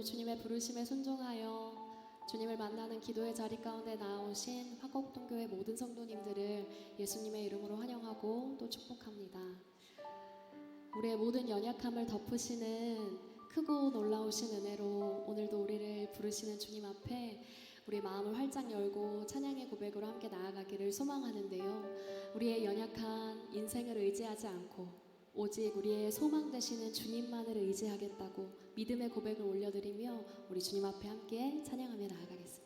오늘도 주님의 부르심에 순종하여 주님을 만나는 기도의 자리 가운데 나오신 화곡동교회 모든 성도님들을 예수님의 이름으로 환영하고 또 축복합니다. 우리의 모든 연약함을 덮으시는 크고 놀라우신 은혜로 오늘도 우리를 부르시는 주님 앞에 우리 마음을 활짝 열고 찬양의 고백으로 함께 나아가기를 소망하는데요. 우리의 연약한 인생을 의지하지 않고 오직 우리의 소망 되시는 주님만을 의지하겠다고 믿음의 고백을 올려드리며 우리 주님 앞에 함께 찬양하며 나아가겠습니다.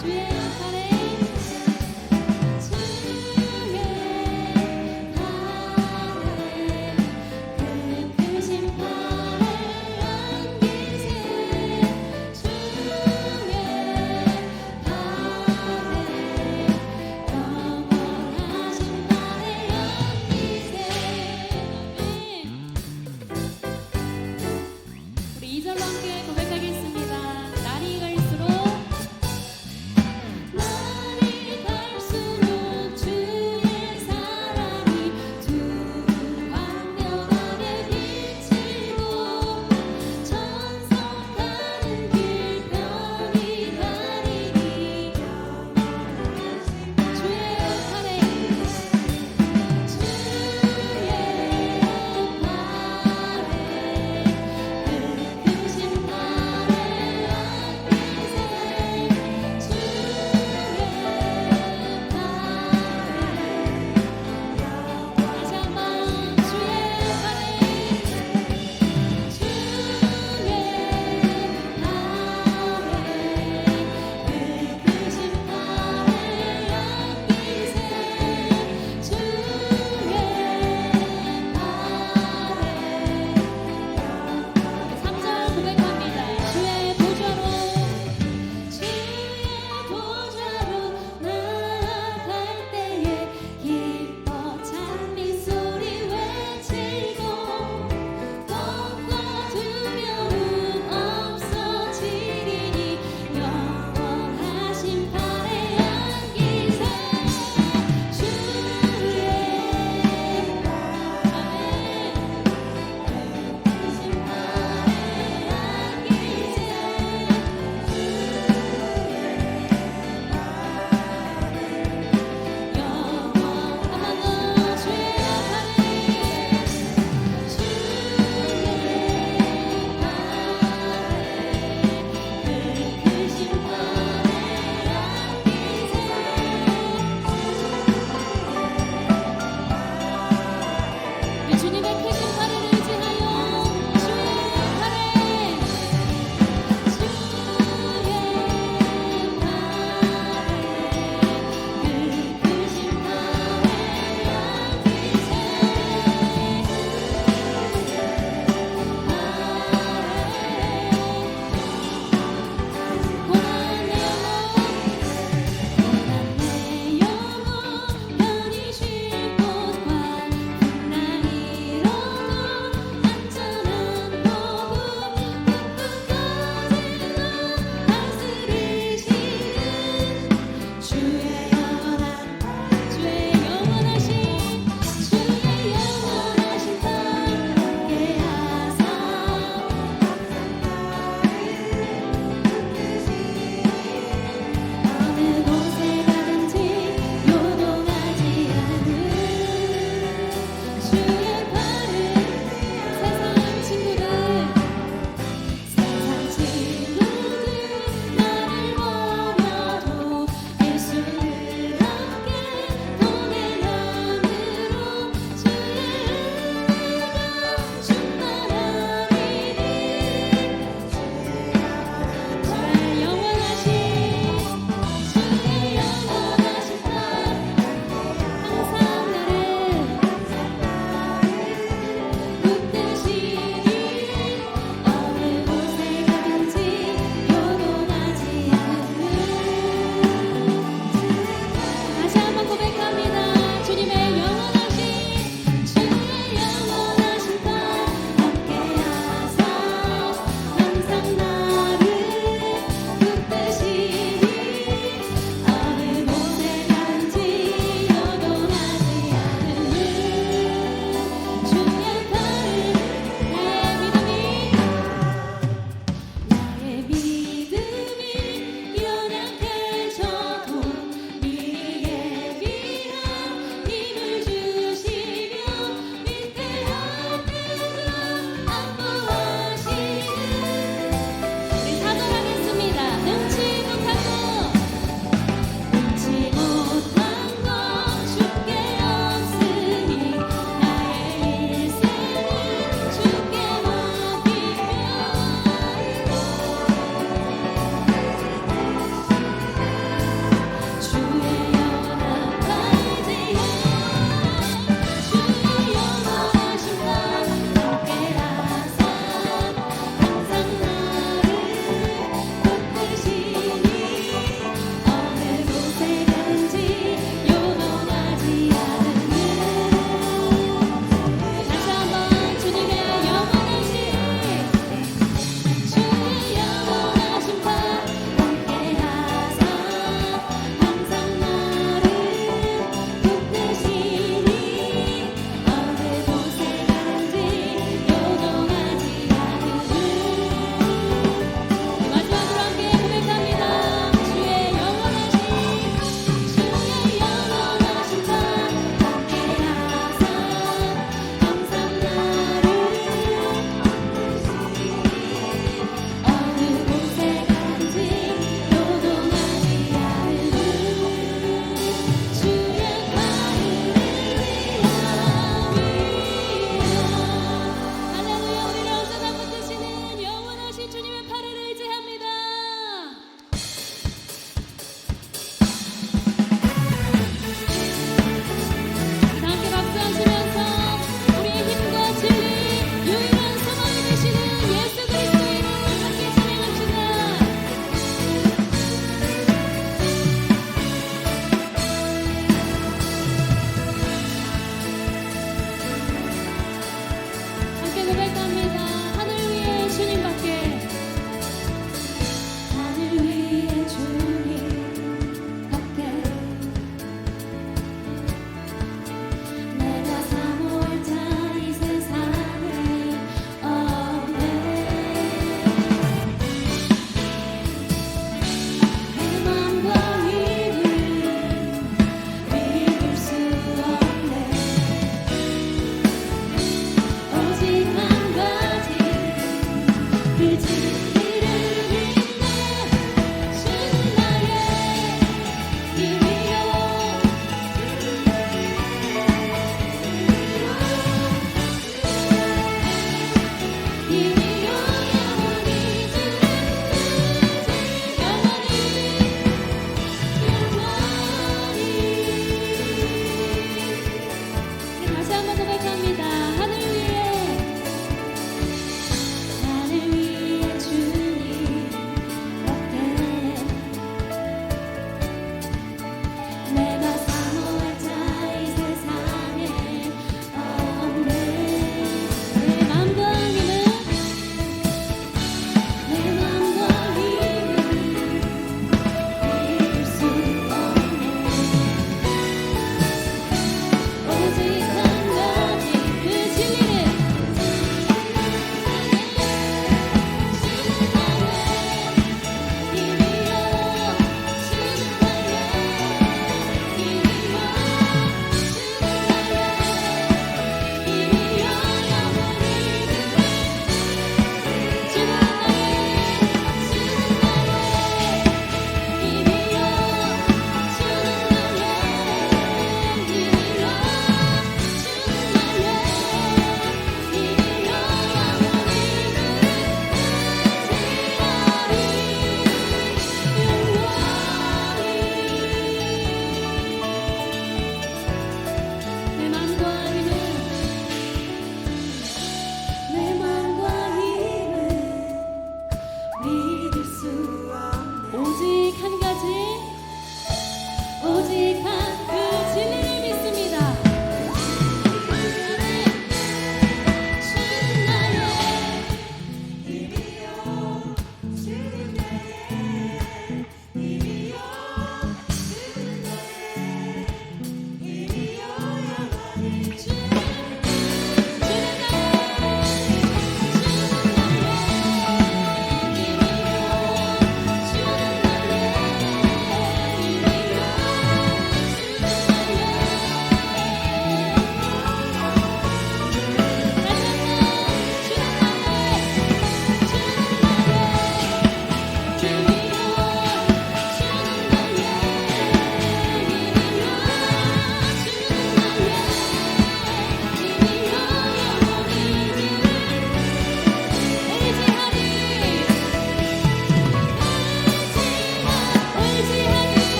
주의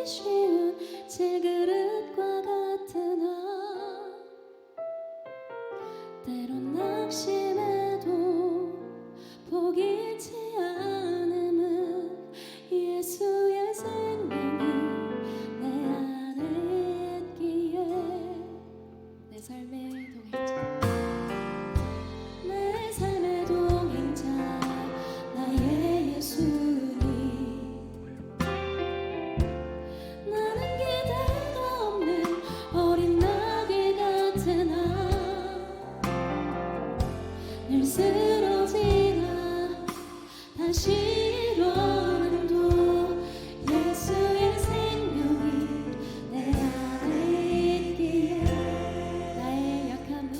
찾기 쉬운 질그릇과 같은 나 때론 낙심해도 포기치 않음은 예수의 생명이 내 안에 있기에 내 삶의 동행자 내 삶의 동행자 나의 예수님 나는 기대가 없는 어린 나귀 같은 늘 쓰러지나 다시 일어남도 예수의 생명이 내 안에 있기에 나의 약함은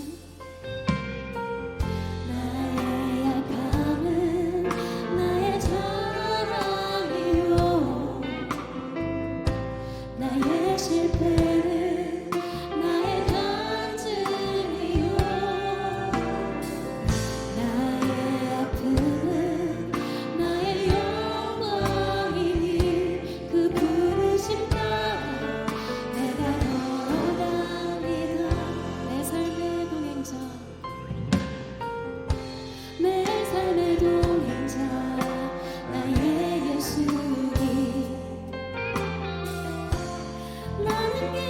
나의 자랑이요 나의 실패는 나의 간증이요 나의 아픔은 나의 영광이니 그 부르심 따라 내가 걸어갑니다 내 삶의 동행자 내 삶의 동행자 나의 예수님 나는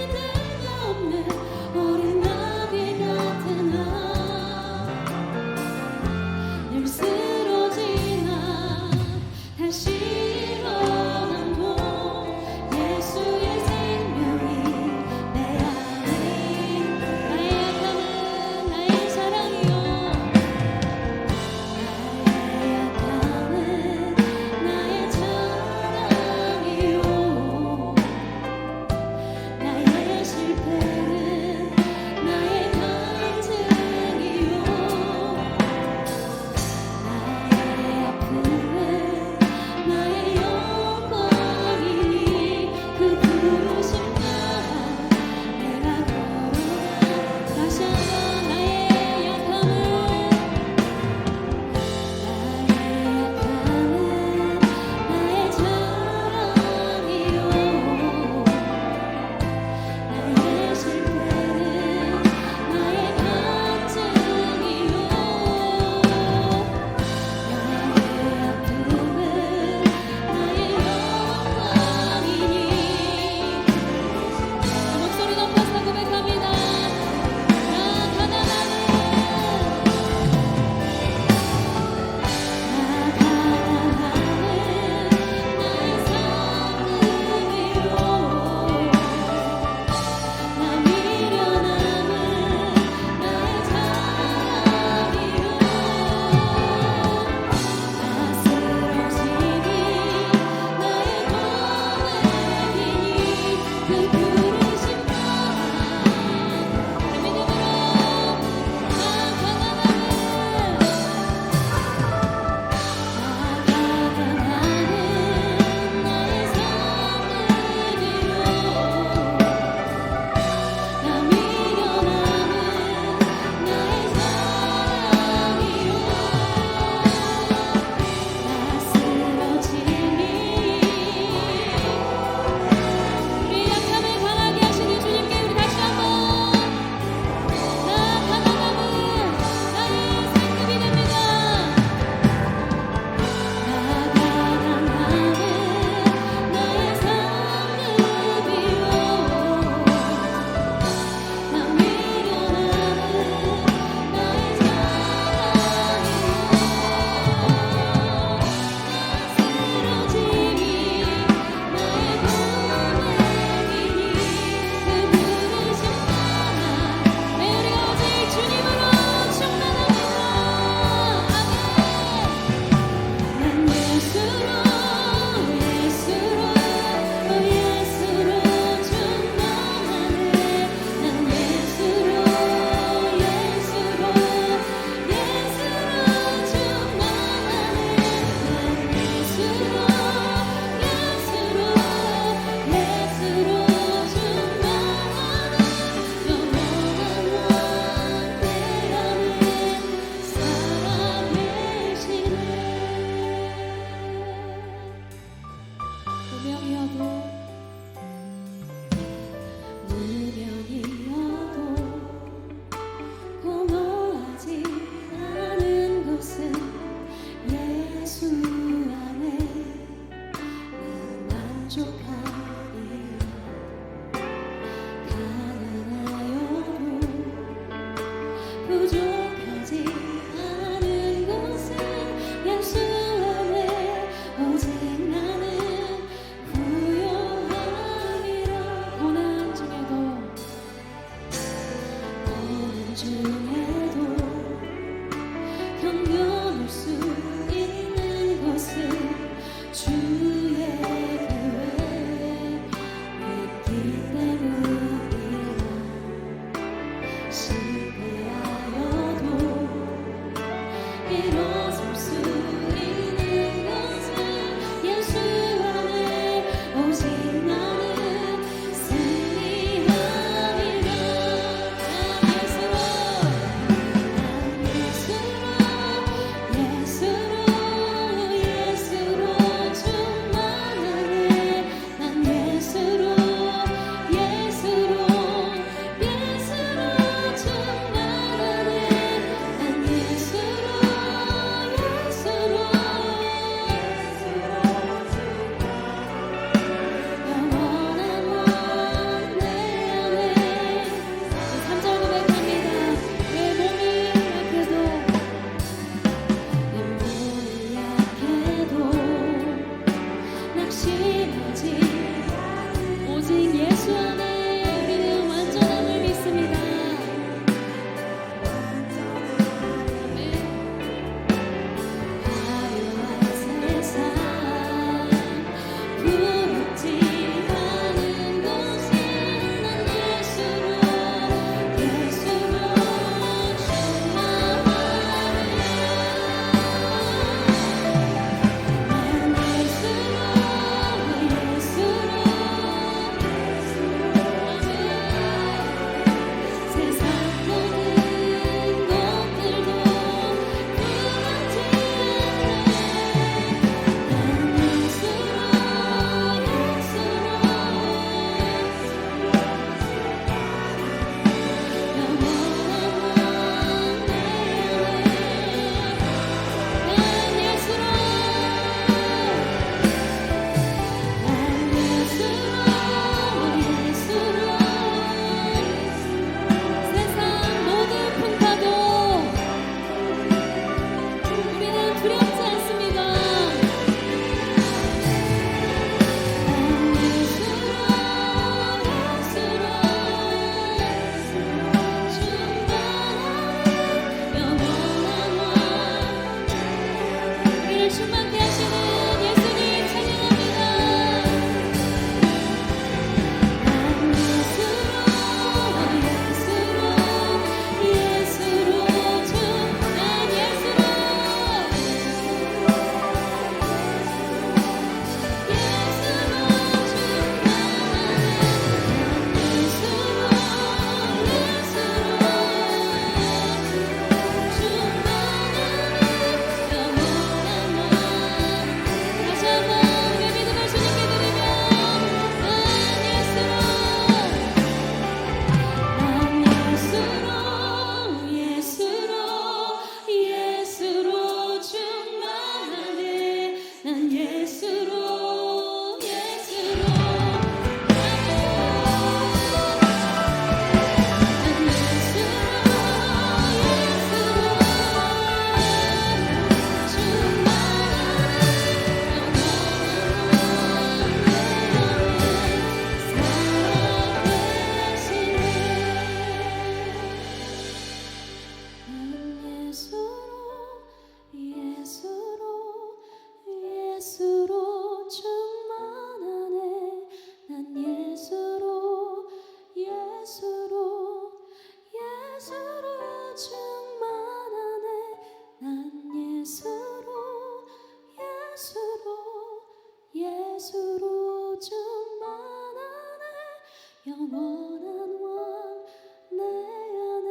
영원한 왕 내 안에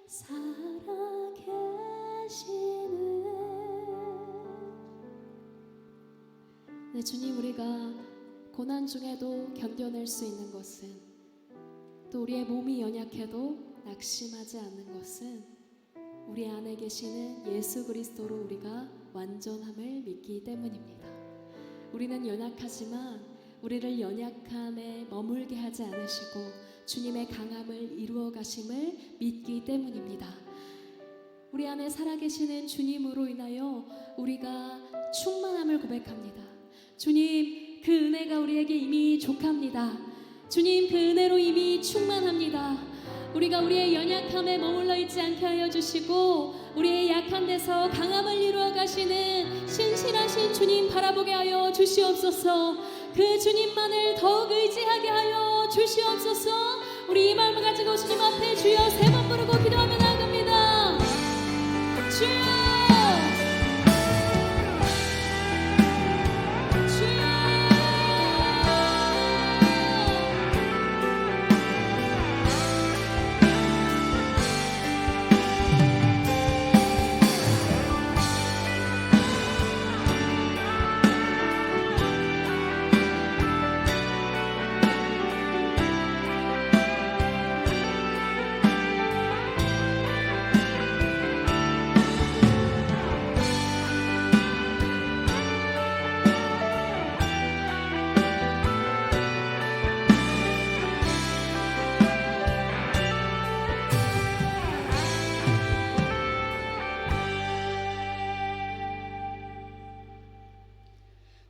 살아계시네. 네, 주님, 우리가 고난 중에도 견뎌낼 수 있는 것은, 또 우리의 몸이 연약해도 낙심하지 않는 것은 우리 안에 계시는 예수 그리스도로 우리가 완전함을 믿기 때문입니다. 우리는 연약하지만 우리를 연약함에 머물게 하지 않으시고 주님의 강함을 이루어 가심을 믿기 때문입니다. 우리 안에 살아계시는 주님으로 인하여 우리가 충만함을 고백합니다. 주님, 그 은혜가 우리에게 이미 족합니다. 주님, 그 은혜로 이미 충만합니다. 우리가 우리의 연약함에 머물러 있지 않게 하여 주시고 우리의 약한 데서 강함을 이루어 가시는 신실하신 주님 바라보게 하여 주시옵소서. 그 주님만을 더욱 의지하게 하여 주시옵소서. 우리 이 마음을 가지고 주님 앞에 주여 세 번 부르고 기도하며 나아갑니다. 주여,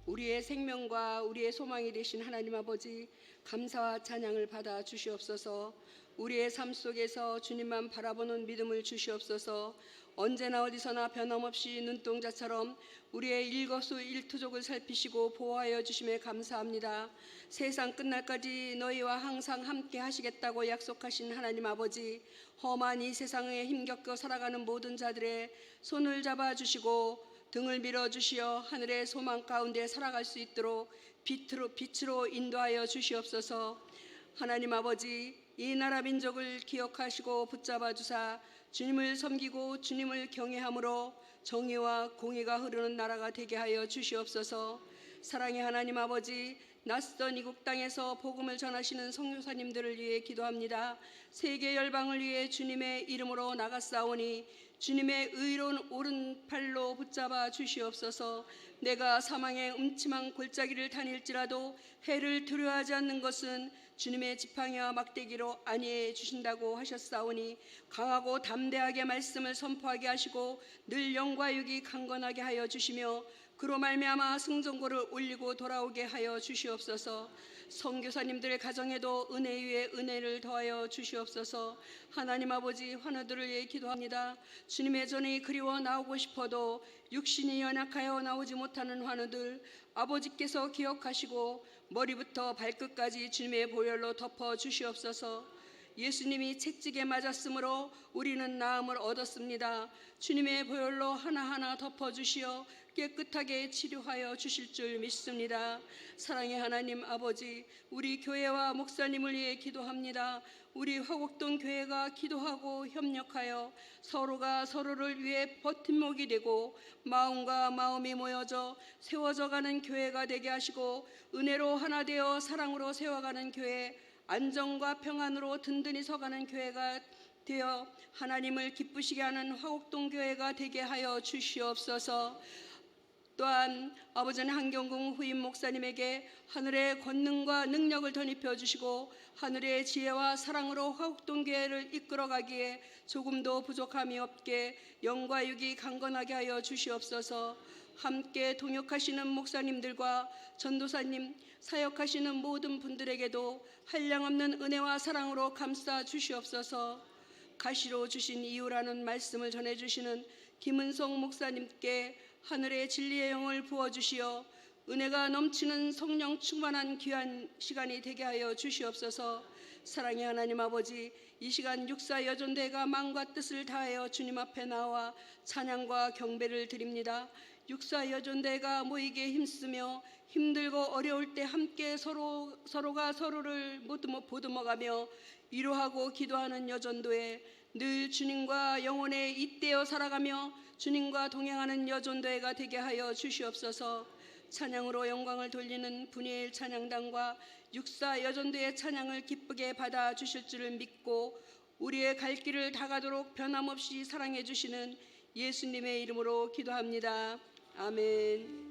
우리의 생명과 우리의 소망이 되신 하나님 아버지, 감사와 찬양을 받아 주시옵소서. 우리의 삶 속에서 주님만 바라보는 믿음을 주시옵소서. 언제나 어디서나 변함없이 눈동자처럼 우리의 일거수일투족을 살피시고 보호하여 주심에 감사합니다. 세상 끝날까지 너희와 항상 함께 하시겠다고 약속하신 하나님 아버지, 험한 이 세상에 힘겹게 살아가는 모든 자들의 손을 잡아주시고 등을 밀어주시어 하늘의 소망 가운데 살아갈 수 있도록 빛으로 인도하여 주시옵소서. 하나님 아버지, 이 나라 민족을 기억하시고 붙잡아 주사 주님을 섬기고 주님을 경외함으로 정의와 공의가 흐르는 나라가 되게 하여 주시옵소서. 사랑의 하나님 아버지, 낯선 이국 땅에서 복음을 전하시는 선교사님들을 위해 기도합니다. 세계 열방을 위해 주님의 이름으로 나가싸우니 주님의 의로운 오른팔로 붙잡아 주시옵소서. 내가 사망의 음침한 골짜기를 다닐지라도 해를 두려워하지 않는 것은 주님의 지팡이와 막대기로 안위해 주신다고 하셨사오니 강하고 담대하게 말씀을 선포하게 하시고 늘 영과 육이 강건하게 하여 주시며 그로 말미암아 승전고를 올리고 돌아오게 하여 주시옵소서. 선교사님들의 가정에도 은혜 위에 은혜를 더하여 주시옵소서. 하나님 아버지, 환우들을 위해 기도합니다. 주님의 전이 그리워 나오고 싶어도 육신이 연약하여 나오지 못하는 환우들, 아버지께서 기억하시고 머리부터 발끝까지 주님의 보혈로 덮어 주시옵소서. 예수님이 채찍에 맞았으므로 우리는 나음을 얻었습니다. 주님의 보혈로 하나하나 덮어주시어 깨끗하게 치료하여 주실 줄 믿습니다. 사랑의 하나님 아버지, 우리 교회와 목사님을 위해 기도합니다. 우리 화곡동 교회가 기도하고 협력하여 서로가 서로를 위해 버팀목이 되고 마음과 마음이 모여져 세워져 가는 교회가 되게 하시고 은혜로 하나 되어 사랑으로 세워가는 교회, 안정과 평안으로 든든히 서가는 교회가 되어 하나님을 기쁘시게 하는 화곡동 교회가 되게 하여 주시옵소서. 또한 아버지는 한경궁 후임 목사님에게 하늘의 권능과 능력을 덧입혀 주시고 하늘의 지혜와 사랑으로 화곡동 교회를 이끌어가기에 조금도 부족함이 없게 영과 육이 강건하게 하여 주시옵소서. 함께 동역하시는 목사님들과 전도사님, 사역하시는 모든 분들에게도 한량없는 은혜와 사랑으로 감싸 주시옵소서. 가시로 주신 이유라는 말씀을 전해주시는 김은성 목사님께 하늘의 진리의 영을 부어주시어 은혜가 넘치는 성령 충만한 귀한 시간이 되게 하여 주시옵소서. 사랑의 하나님 아버지, 이 시간 육사 여전대가 마음과 뜻을 다하여 주님 앞에 나와 찬양과 경배를 드립니다. 육사 여존대가 모이게 힘쓰며 힘들고 어려울 때 함께 서로가 서로를 보듬어가며 위로하고 기도하는 여존도에 늘 주님과 영원에 잇대어 살아가며 주님과 동행하는 여존도회가 되게 하여 주시옵소서. 찬양으로 영광을 돌리는 분이엘 찬양단과 육사 여존도의 찬양을 기쁘게 받아 주실 줄을 믿고 우리의 갈 길을 다가도록 변함없이 사랑해 주시는 예수님의 이름으로 기도합니다. 아멘.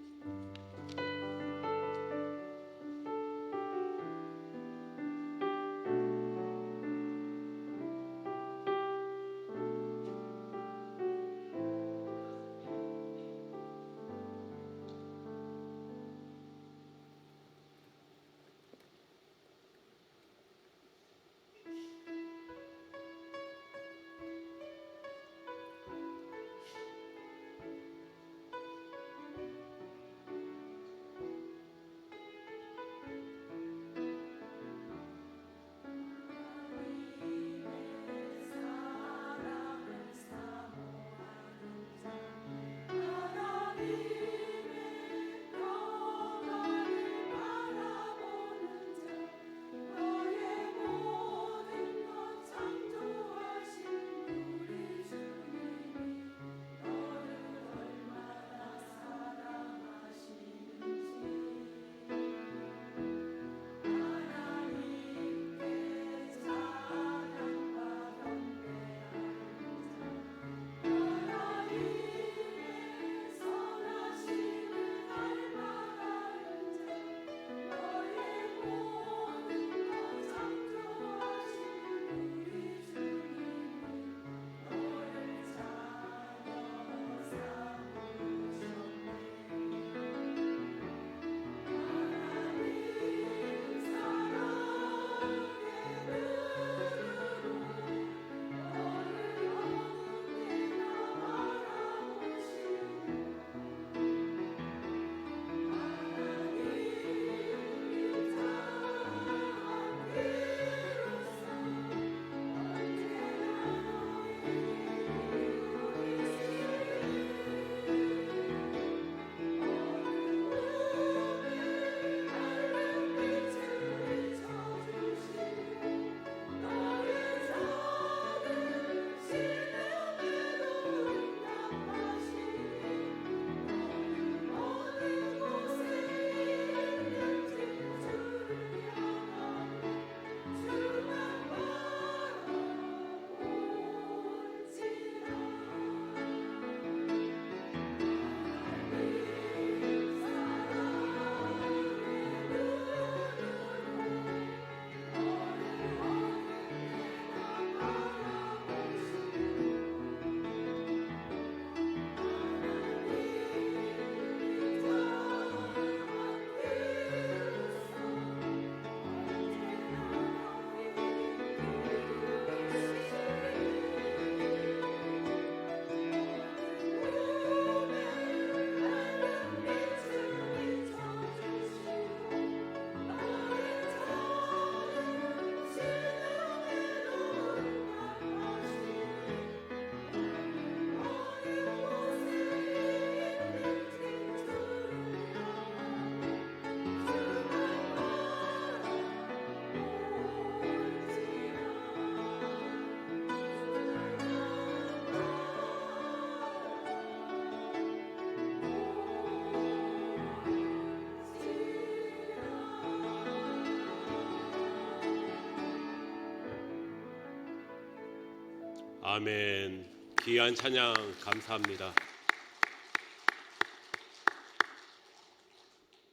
아멘. 귀한 찬양 감사합니다.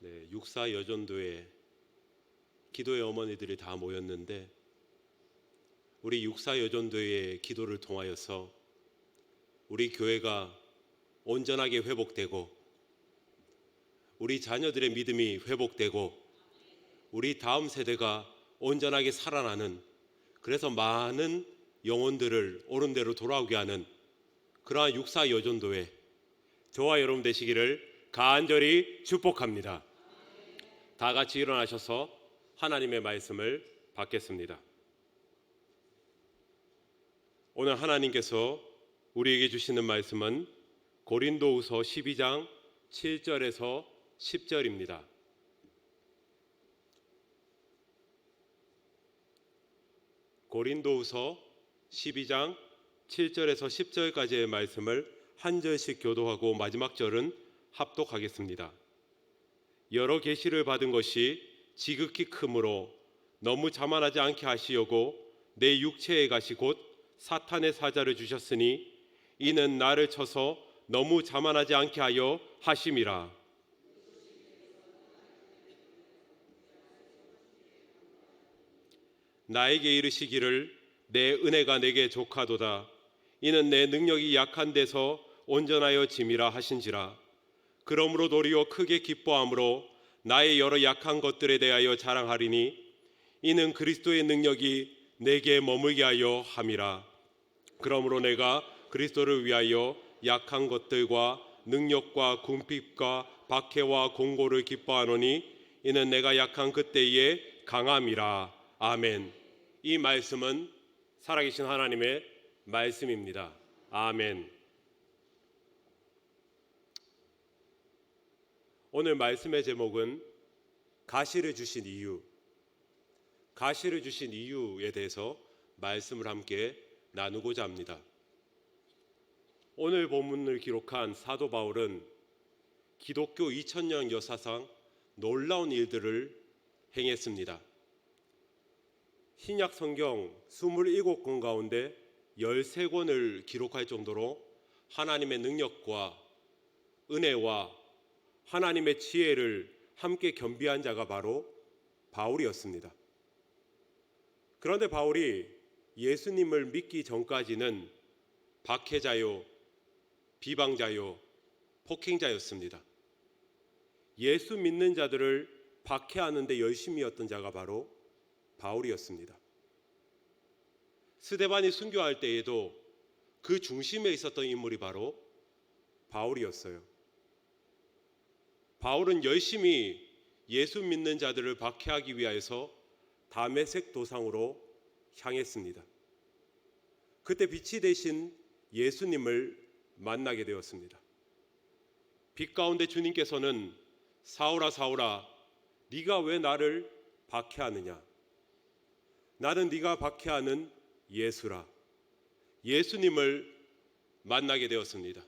네, 육사 여전도에 기도의 어머니들이 다 모였는데 우리 육사 여전도의 기도를 통하여서 우리 교회가 온전하게 회복되고 우리 자녀들의 믿음이 회복되고 우리 다음 세대가 온전하게 살아나는, 그래서 많은 영혼들을 옳은 대로 돌아오게 하는 그러한 육사 여전도회 저와 여러분 되시기를 간절히 축복합니다. 다 같이 일어나셔서 하나님의 말씀을 받겠습니다. 오늘 하나님께서 우리에게 주시는 말씀은 고린도후서 12장 7절에서 10절입니다. 고린도후서 12장 7절에서 10절까지의 말씀을 한 절씩 교도하고 마지막 절은 합독하겠습니다. 여러 계시를 받은 것이 지극히 크므로 너무 자만하지 않게 하시려고 내 육체의 가시 곧 사탄의 사자를 주셨으니 이는 나를 쳐서 너무 자만하지 않게 하여 하심이라. 나에게 이르시기를 내 은혜가 내게 족하도다. 이는 내 능력이 약한 데서 온전하여 짐이라 하신지라. 그러므로 도리어 크게 기뻐함으로 나의 여러 약한 것들에 대하여 자랑하리니 이는 그리스도의 능력이 내게 머물게 하여 함이라. 그러므로 내가 그리스도를 위하여 약한 것들과 능력과 궁핍과 박해와 공고를 기뻐하노니 이는 내가 약한 그때에 강함이라. 아멘. 이 말씀은 살아계신 하나님의 말씀입니다. 아멘. 오늘 말씀의 제목은 가시를 주신 이유, 가시를 주신 이유에 대해서 말씀을 함께 나누고자 합니다. 오늘 본문을 기록한 사도 바울은 기독교 2000년 역사상 놀라운 일들을 행했습니다. 신약 성경 27권 가운데 13권을 기록할 정도로 하나님의 능력과 은혜와 하나님의 지혜를 함께 겸비한 자가 바로 바울이었습니다. 그런데 바울이 예수님을 믿기 전까지는 박해자요, 비방자요, 폭행자였습니다. 예수 믿는 자들을 박해하는 데 열심이었던 자가 바로 바울이었습니다. 스데반이 순교할 때에도 그 중심에 있었던 인물이 바로 바울이었어요. 바울은 열심히 예수 믿는 자들을 박해하기 위하여서 다메섹 도상으로 향했습니다. 그때 빛이 되신 예수님을 만나게 되었습니다. 빛 가운데 주님께서는 사울아 사울아 네가 왜 나를 박해하느냐? 나는 네가 박해하는 예수라. 예수님을 만나게 되었습니다.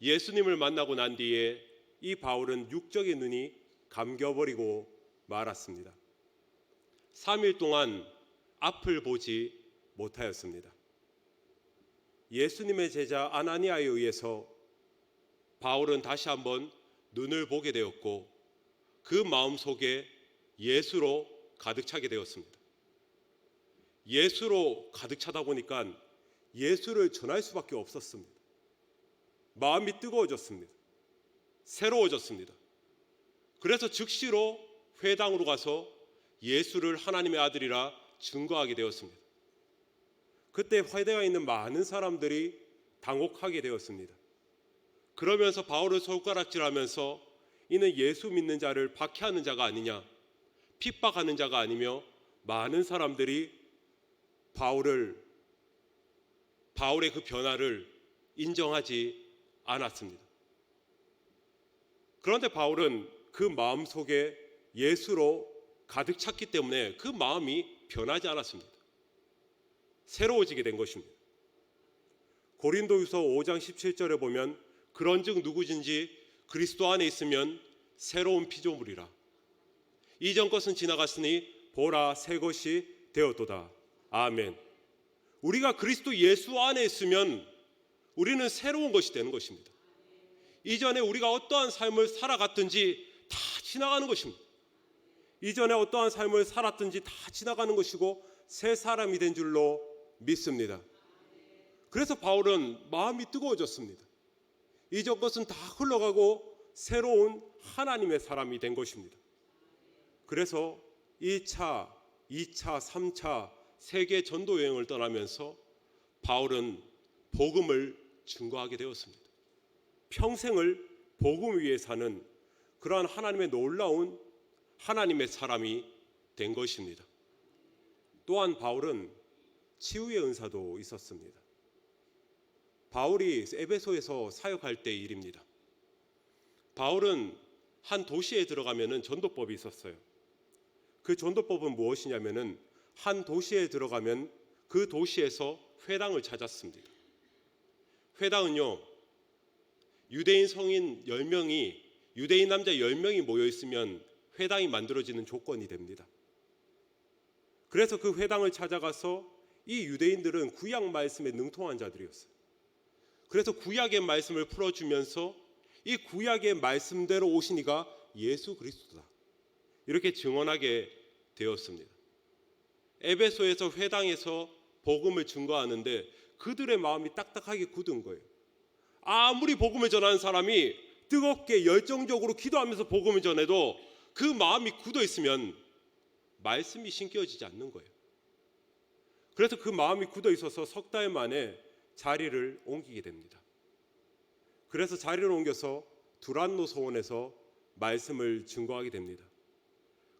예수님을 만나고 난 뒤에 이 바울은 육적인 눈이 감겨버리고 말았습니다. 3일 동안 앞을 보지 못하였습니다. 예수님의 제자 아나니아에 의해서 바울은 다시 한번 눈을 보게 되었고 그 마음속에 예수로 가득 차게 되었습니다. 예수로 가득 차다 보니까 예수를 전할 수밖에 없었습니다. 마음이 뜨거워졌습니다. 새로워졌습니다. 그래서 즉시로 회당으로 가서 예수를 하나님의 아들이라 증거하게 되었습니다. 그때 회당에 있는 많은 사람들이 당혹하게 되었습니다. 그러면서 바울을 손가락질하면서 이는 예수 믿는 자를 박해하는 자가 아니냐, 핍박하는 자가 아니며 많은 사람들이 바울의 그 변화를 인정하지 않았습니다. 그런데 바울은 그 마음속에 예수로 가득 찼기 때문에 그 마음이 변하지 않았습니다. 새로워지게 된 것입니다. 고린도후서 5장 17절에 보면 그런즉 누구든지 그리스도 안에 있으면 새로운 피조물이라. 이전 것은 지나갔으니 보라 새 것이 되었도다. 아멘. 우리가 그리스도 예수 안에 있으면 우리는 새로운 것이 되는 것입니다. 이전에 우리가 어떠한 삶을 살아갔든지 다 지나가는 것입니다. 이전에 어떠한 삶을 살았든지 다 지나가는 것이고 새 사람이 된 줄로 믿습니다. 그래서 바울은 마음이 뜨거워졌습니다. 이전 것은 다 흘러가고 새로운 하나님의 사람이 된 것입니다. 그래서 1차, 2차, 3차 세계 전도 여행을 떠나면서 바울은 복음을 증거하게 되었습니다. 평생을 복음 위에 사는 그러한 하나님의 놀라운 하나님의 사람이 된 것입니다. 또한 바울은 치유의 은사도 있었습니다. 바울이 에베소에서 사역할 때의 일입니다. 바울은 한 도시에 들어가면은 전도법이 있었어요. 그 전도법은 무엇이냐면은 한 도시에 들어가면 그 도시에서 회당을 찾았습니다. 회당은요, 유대인 성인 10명이, 유대인 남자 10명이 모여 있으면 회당이 만들어지는 조건이 됩니다. 그래서 그 회당을 찾아가서 이 유대인들은 구약 말씀에 능통한 자들이었어요. 그래서 구약의 말씀을 풀어주면서 이 구약의 말씀대로 오신 이가 예수 그리스도다, 이렇게 증언하게 되었습니다. 에베소에서 회당에서 복음을 증거하는데 그들의 마음이 딱딱하게 굳은 거예요. 아무리 복음을 전하는 사람이 뜨겁게 열정적으로 기도하면서 복음을 전해도 그 마음이 굳어 있으면 말씀이 신겨지지 않는 거예요. 그래서 그 마음이 굳어 있어서 석 달 만에 자리를 옮기게 됩니다. 그래서 자리를 옮겨서 두란노 소원에서 말씀을 증거하게 됩니다.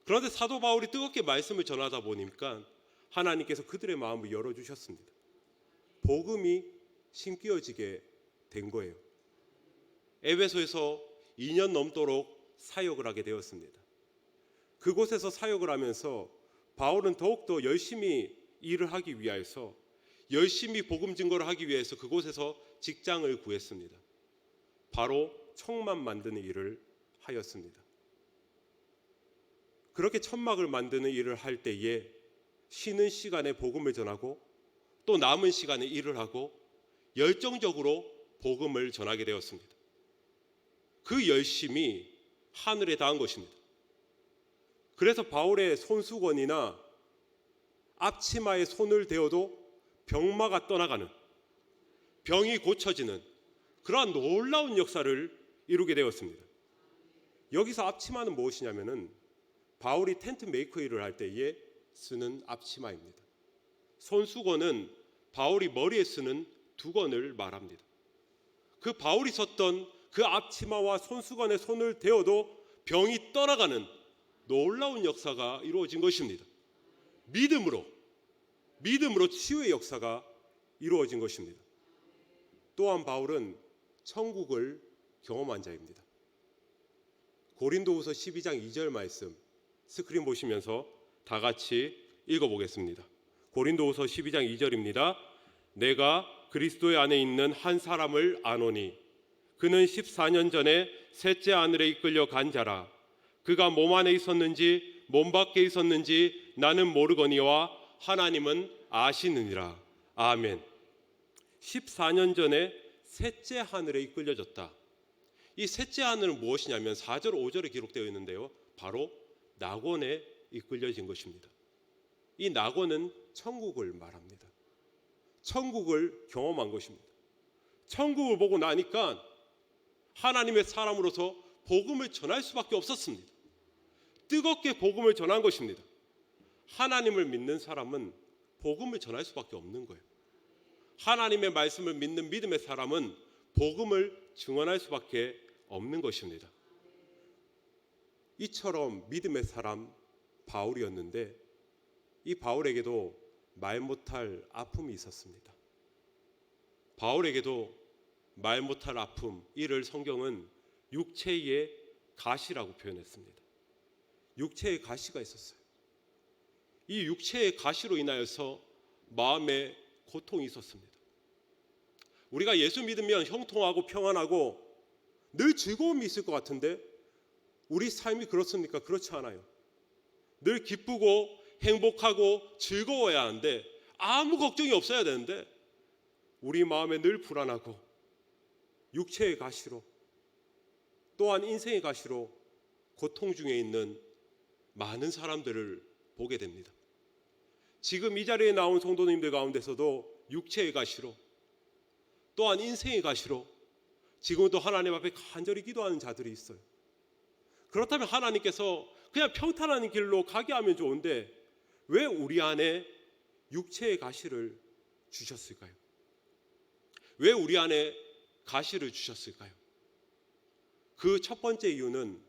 그런데 사도 바울이 뜨겁게 말씀을 전하다 보니까 하나님께서 그들의 마음을 열어주셨습니다. 복음이 심겨지게 된 거예요. 에베소에서 2년 넘도록 사역을 하게 되었습니다. 그곳에서 사역을 하면서 바울은 더욱더 열심히 일을 하기 위해서, 열심히 복음 증거를 하기 위해서 그곳에서 직장을 구했습니다. 바로 청만 만드는 일을 하였습니다. 그렇게 천막을 만드는 일을 할 때에 쉬는 시간에 복음을 전하고 또 남은 시간에 일을 하고 열정적으로 복음을 전하게 되었습니다. 그 열심이 하늘에 닿은 것입니다. 그래서 바울의 손수건이나 앞치마에 손을 대어도 병마가 떠나가는, 병이 고쳐지는 그러한 놀라운 역사를 이루게 되었습니다. 여기서 앞치마는 무엇이냐면은 바울이 텐트 메이커 일을 할 때에 쓰는 앞치마입니다. 손수건은 바울이 머리에 쓰는 두건을 말합니다. 그 바울이 썼던 그 앞치마와 손수건에 손을 대어도 병이 떠나가는 놀라운 역사가 이루어진 것입니다. 믿음으로 치유의 역사가 이루어진 것입니다. 또한 바울은 천국을 경험한 자입니다. 고린도후서 12장 2절 말씀 스크린 보시면서 다 같이 읽어보겠습니다. 고린도후서 12장 2절입니다. 내가 그리스도의 안에 있는 한 사람을 아노니 그는 14년 전에 셋째 아들에 이끌려 간 자라. 그가 몸 안에 있었는지 몸 밖에 있었는지 나는 모르거니와 하나님은 아시느니라. 아멘. 14년 전에 셋째 하늘에 이끌려졌다. 이 셋째 하늘은 무엇이냐면 4절 5절에 기록되어 있는데요, 바로 낙원에 이끌려진 것입니다. 이 낙원은 천국을 말합니다. 천국을 경험한 것입니다. 천국을 보고 나니까 하나님의 사람으로서 복음을 전할 수밖에 없었습니다. 뜨겁게 복음을 전한 것입니다. 하나님을 믿는 사람은 복음을 전할 수밖에 없는 거예요. 하나님의 말씀을 믿는 믿음의 사람은 복음을 증언할 수밖에 없는 것입니다. 이처럼 믿음의 사람 바울이었는데 이 바울에게도 말 못할 아픔이 있었습니다. 바울에게도 말 못할 아픔, 이를 성경은 육체의 가시라고 표현했습니다. 육체의 가시가 있었어요. 이 육체의 가시로 인하여서 마음에 고통이 있었습니다. 우리가 예수 믿으면 형통하고 평안하고 늘 즐거움이 있을 것 같은데 우리 삶이 그렇습니까? 그렇지 않아요. 늘 기쁘고 행복하고 즐거워야 하는데, 아무 걱정이 없어야 되는데 우리 마음에 늘 불안하고 육체의 가시로, 또한 인생의 가시로 고통 중에 있는 많은 사람들을 보게 됩니다. 지금 이 자리에 나온 성도님들 가운데서도 육체의 가시로, 또한 인생의 가시로 지금도 하나님 앞에 간절히 기도하는 자들이 있어요. 그렇다면 하나님께서 그냥 평탄한 길로 가게 하면 좋은데 왜 우리 안에 육체의 가시를 주셨을까요? 왜 우리 안에 가시를 주셨을까요? 그 첫 번째 이유는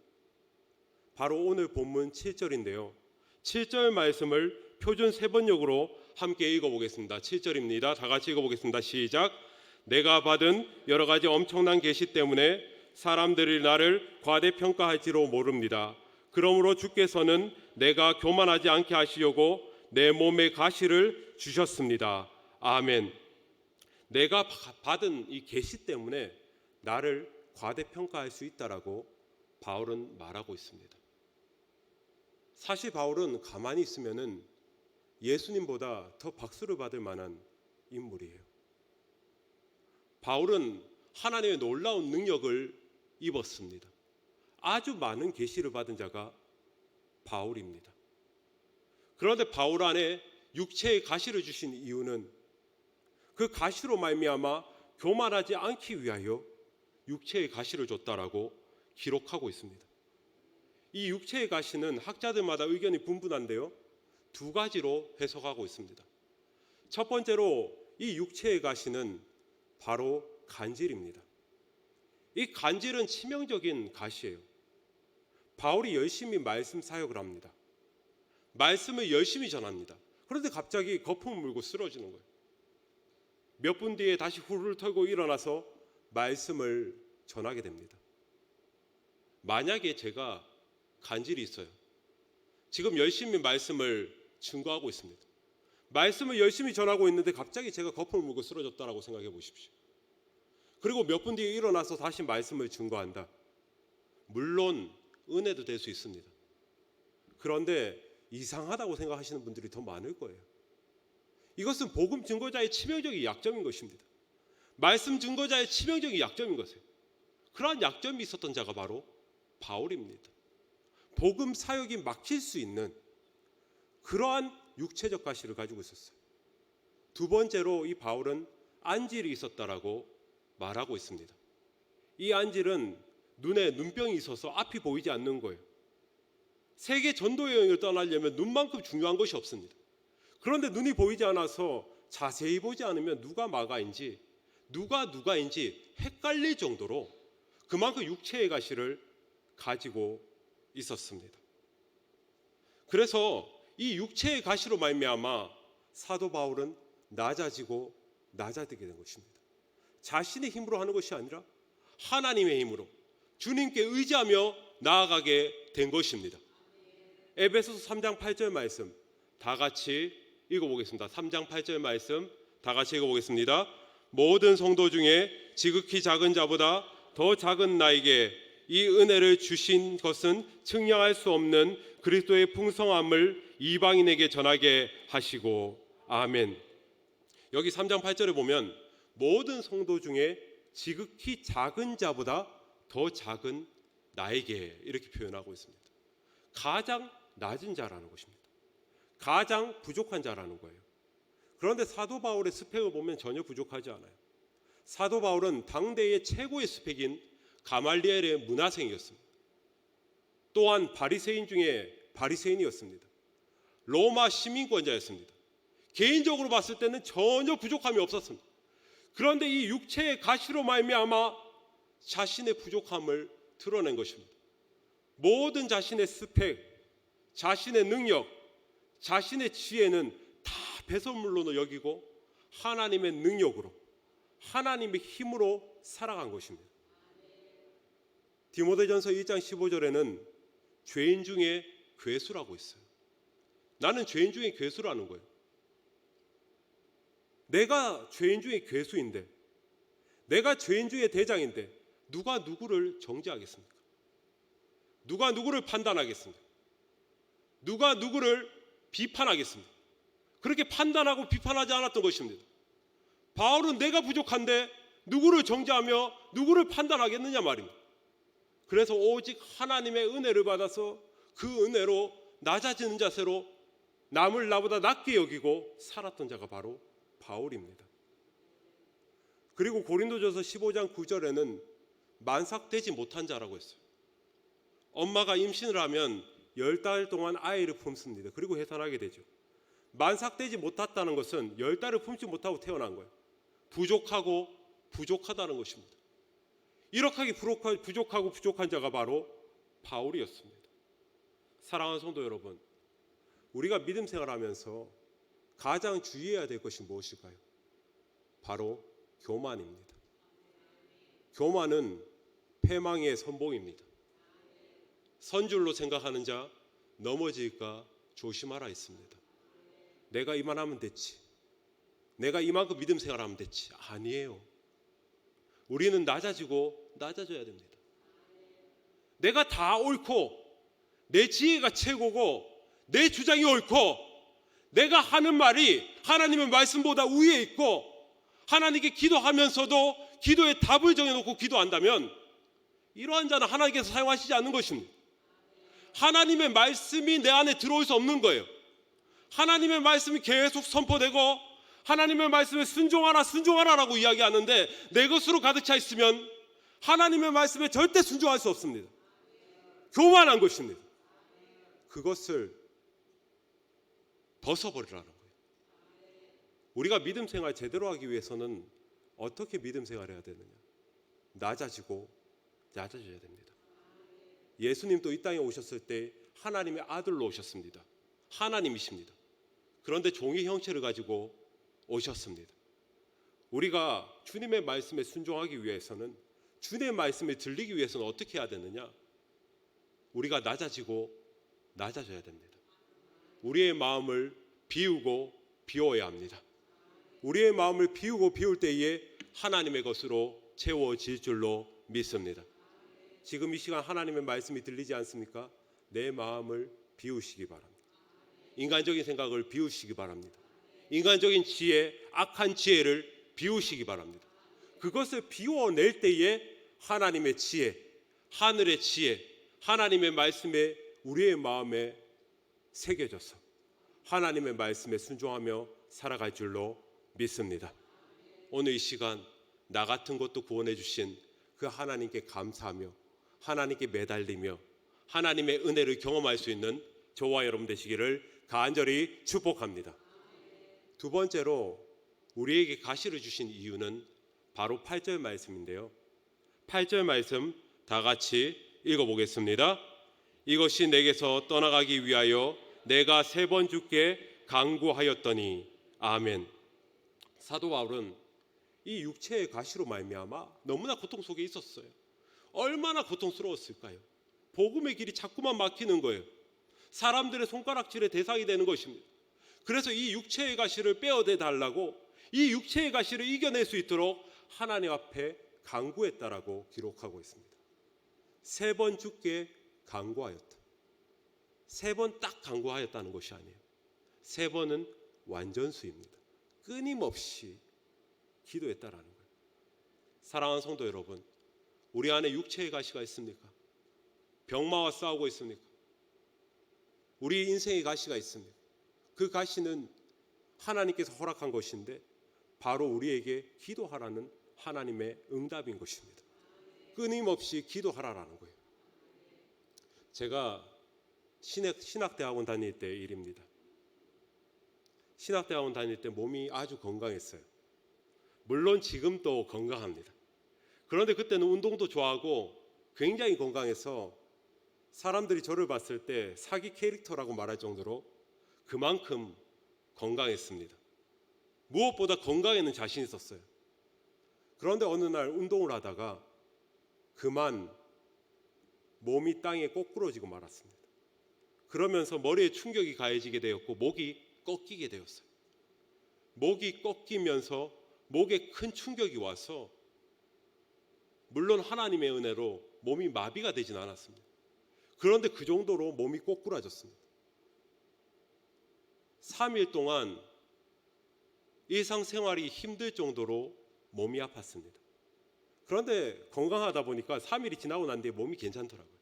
바로 오늘 본문 7절인데요. 7절 말씀을 표준 세번역으로 함께 읽어보겠습니다. 7절입니다. 다 같이 읽어보겠습니다. 시작. 내가 받은 여러 가지 엄청난 계시 때문에 사람들이 나를 과대평가할지로 모릅니다. 그러므로 주께서는 내가 교만하지 않게 하시려고 내 몸에 가시를 주셨습니다. 아멘. 내가 받은 이 계시 때문에 나를 과대평가할 수 있다라고 바울은 말하고 있습니다. 사실 바울은 가만히 있으면은 예수님보다 더 박수를 받을 만한 인물이에요. 바울은 하나님의 놀라운 능력을 입었습니다. 아주 많은 계시를 받은 자가 바울입니다. 그런데 바울 안에 육체의 가시를 주신 이유는 그 가시로 말미암아 교만하지 않기 위하여 육체의 가시를 줬다라고 기록하고 있습니다. 이 육체의 가시는 학자들마다 의견이 분분한데요, 두 가지로 해석하고 있습니다. 첫 번째로 이 육체의 가시는 바로 간질입니다. 이 간질은 치명적인 가시예요. 바울이 열심히 말씀 사역을 합니다. 말씀을 열심히 전합니다. 그런데 갑자기 거품을 물고 쓰러지는 거예요. 몇 분 뒤에 다시 후루를 털고 일어나서 말씀을 전하게 됩니다. 만약에 제가 간질이 있어요. 지금 열심히 말씀을 증거하고 있습니다. 말씀을 열심히 전하고 있는데 갑자기 제가 거품을 물고 쓰러졌다라고 생각해 보십시오. 그리고 몇 분 뒤에 일어나서 다시 말씀을 증거한다. 물론 은혜도 될 수 있습니다. 그런데 이상하다고 생각하시는 분들이 더 많을 거예요. 이것은 복음 증거자의 치명적인 약점인 것입니다. 말씀 증거자의 치명적인 약점인 것이에요. 그러한 약점이 있었던 자가 바로 바울입니다. 복음 사역이 막힐 수 있는 그러한 육체적 가시를 가지고 있었어요. 두 번째로 이 바울은 안질이 있었다라고 말하고 있습니다. 이 안질은 눈에 눈병이 있어서 앞이 보이지 않는 거예요. 세계 전도 여행을 떠나려면 눈만큼 중요한 것이 없습니다. 그런데 눈이 보이지 않아서 자세히 보지 않으면 누가 마가인지 누가 누가인지 헷갈릴 정도로 그만큼 육체의 가시를 가지고 있었습니다. 그래서 이 육체의 가시로 말미암아 사도 바울은 낮아지고 낮아지게 된 것입니다. 자신의 힘으로 하는 것이 아니라 하나님의 힘으로 주님께 의지하며 나아가게 된 것입니다. 에베소서 3장 8절 말씀 다 같이 읽어보겠습니다. 3장 8절 말씀 다 같이 읽어보겠습니다. 모든 성도 중에 지극히 작은 자보다 더 작은 나에게 이 은혜를 주신 것은 측량할 수 없는 그리스도의 풍성함을 이방인에게 전하게 하시고 아멘. 여기 3장 8절에 보면 모든 성도 중에 지극히 작은 자보다 더 작은 나에게 이렇게 표현하고 있습니다. 가장 낮은 자라는 것입니다. 가장 부족한 자라는 거예요. 그런데 사도 바울의 스펙을 보면 전혀 부족하지 않아요. 사도 바울은 당대의 최고의 스펙인 가말리엘의 문화생이었습니다. 또한 바리새인 중에 바리새인이었습니다. 로마 시민권자였습니다. 개인적으로 봤을 때는 전혀 부족함이 없었습니다. 그런데 이 육체의 가시로 말미암아 자신의 부족함을 드러낸 것입니다. 모든 자신의 스펙, 자신의 능력, 자신의 지혜는 다 배설물로 여기고 하나님의 능력으로, 하나님의 힘으로 살아간 것입니다. 디모데전서 1장 15절에는 죄인 중에 괴수라고 있어요. 나는 죄인 중에 괴수라는 거예요. 내가 죄인 중에 괴수인데, 내가 죄인 중에 대장인데 누가 누구를 정죄하겠습니까? 누가 누구를 판단하겠습니까? 누가 누구를 비판하겠습니까? 그렇게 판단하고 비판하지 않았던 것입니다. 바울은 내가 부족한데 누구를 정죄하며 누구를 판단하겠느냐 말입니다. 그래서 오직 하나님의 은혜를 받아서 그 은혜로 낮아지는 자세로 남을 나보다 낮게 여기고 살았던 자가 바로 바울입니다. 그리고 고린도전서 15장 9절에는 만삭되지 못한 자라고 했어요. 엄마가 임신을 하면 10달 동안 아이를 품습니다. 그리고 해산하게 되죠. 만삭되지 못했다는 것은 10달을 품지 못하고 태어난 거예요. 부족하고 부족하다는 것입니다. 이렇게 부족하고 부족한 자가 바로 바울이었습니다. 사랑하는 성도 여러분, 우리가 믿음 생활하면서 가장 주의해야 될 것이 무엇일까요? 바로 교만입니다. 교만은 패망의 선봉입니다. 선줄로 생각하는 자 넘어질까 조심하라 했습니다. 내가 이만하면 됐지, 내가 이만큼 믿음 생활하면 됐지. 아니에요. 우리는 낮아지고 낮아져야 됩니다. 내가 다 옳고 내 지혜가 최고고 내 주장이 옳고 내가 하는 말이 하나님의 말씀보다 위에 있고 하나님께 기도하면서도 기도의 답을 정해놓고 기도한다면 이러한 자는 하나님께서 사용하시지 않는 것입니다. 하나님의 말씀이 내 안에 들어올 수 없는 거예요. 하나님의 말씀이 계속 선포되고 하나님의 말씀에 순종하라라고 이야기하는데 내 것으로 가득 차 있으면 하나님의 말씀에 절대 순종할 수 없습니다. 교만한 것입니다. 그것을 벗어버리라는 거예요. 우리가 믿음 생활 제대로 하기 위해서는 어떻게 믿음 생활해야 되느냐? 낮아져야 됩니다. 예수님도 이 땅에 오셨을 때 하나님의 아들로 오셨습니다. 하나님이십니다. 그런데 종의 형체를 가지고 오셨습니다. 우리가 주님의 말씀에 순종하기 위해서는, 주님의 말씀에 들리기 위해서는 어떻게 해야 되느냐? 우리가 낮아져야 됩니다. 우리의 마음을 비우고 비워야 합니다. 우리의 마음을 비울 때에 하나님의 것으로 채워질 줄로 믿습니다. 지금 이 시간 하나님의 말씀이 들리지 않습니까? 내 마음을 비우시기 바랍니다. 인간적인 생각을 비우시기 바랍니다. 인간적인 지혜, 악한 지혜를 비우시기 바랍니다. 그것을 비워낼 때에 하나님의 지혜, 하늘의 지혜, 하나님의 말씀에 우리의 마음에 새겨져서 하나님의 말씀에 순종하며 살아갈 줄로 믿습니다. 오늘 이 시간 나 같은 것도 구원해 주신 그 하나님께 감사하며 하나님께 매달리며 하나님의 은혜를 경험할 수 있는 저와 여러분 되시기를 간절히 축복합니다. 두 번째로 우리에게 가시를 주신 이유는 바로 8절 말씀인데요. 8절 말씀 다 같이 읽어보겠습니다. 이것이 내게서 떠나가기 위하여 내가 3번 주께 간구하였더니 아멘. 사도 바울은 이 육체의 가시로 말미암아 너무나 고통 속에 있었어요. 얼마나 고통스러웠을까요? 복음의 길이 자꾸만 막히는 거예요. 사람들의 손가락질의 대상이 되는 것입니다. 그래서 이 육체의 가시를 빼어내 달라고, 이 육체의 가시를 이겨낼 수 있도록 하나님 앞에 간구했다라고 기록하고 있습니다. 3번 주께 간구하였다. 3번 딱 간구하였다는 것이 아니에요. 3번은 완전수입니다. 끊임없이 기도했다라는 거예요. 사랑하는 성도 여러분, 우리 안에 육체의 가시가 있습니까? 병마와 싸우고 있습니까? 우리 인생의 가시가 있습니까? 그 가시는 하나님께서 허락한 것인데 바로 우리에게 기도하라는 하나님의 응답인 것입니다. 끊임없이 기도하라라는 거예요. 제가 신학대학원 다닐 때 일입니다. 신학대학원 다닐 때 몸이 아주 건강했어요. 물론 지금도 건강합니다. 그런데 그때는 운동도 좋아하고 굉장히 건강해서 사람들이 저를 봤을 때 사기 캐릭터라고 말할 정도로 그만큼 건강했습니다. 무엇보다 건강에는 자신이 있었어요. 그런데 어느 날 운동을 하다가 그만 몸이 땅에 꼬꾸러지고 말았습니다. 그러면서 머리에 충격이 가해지게 되었고 목이 꺾이게 되었어요. 목이 꺾이면서 목에 큰 충격이 와서 물론 하나님의 은혜로 몸이 마비가 되진 않았습니다. 그런데 그 정도로 몸이 꼬꾸라졌습니다. 3일 동안 일상생활이 힘들 정도로 몸이 아팠습니다. 그런데 건강하다 보니까 3일이 지나고 난 뒤에 몸이 괜찮더라고요.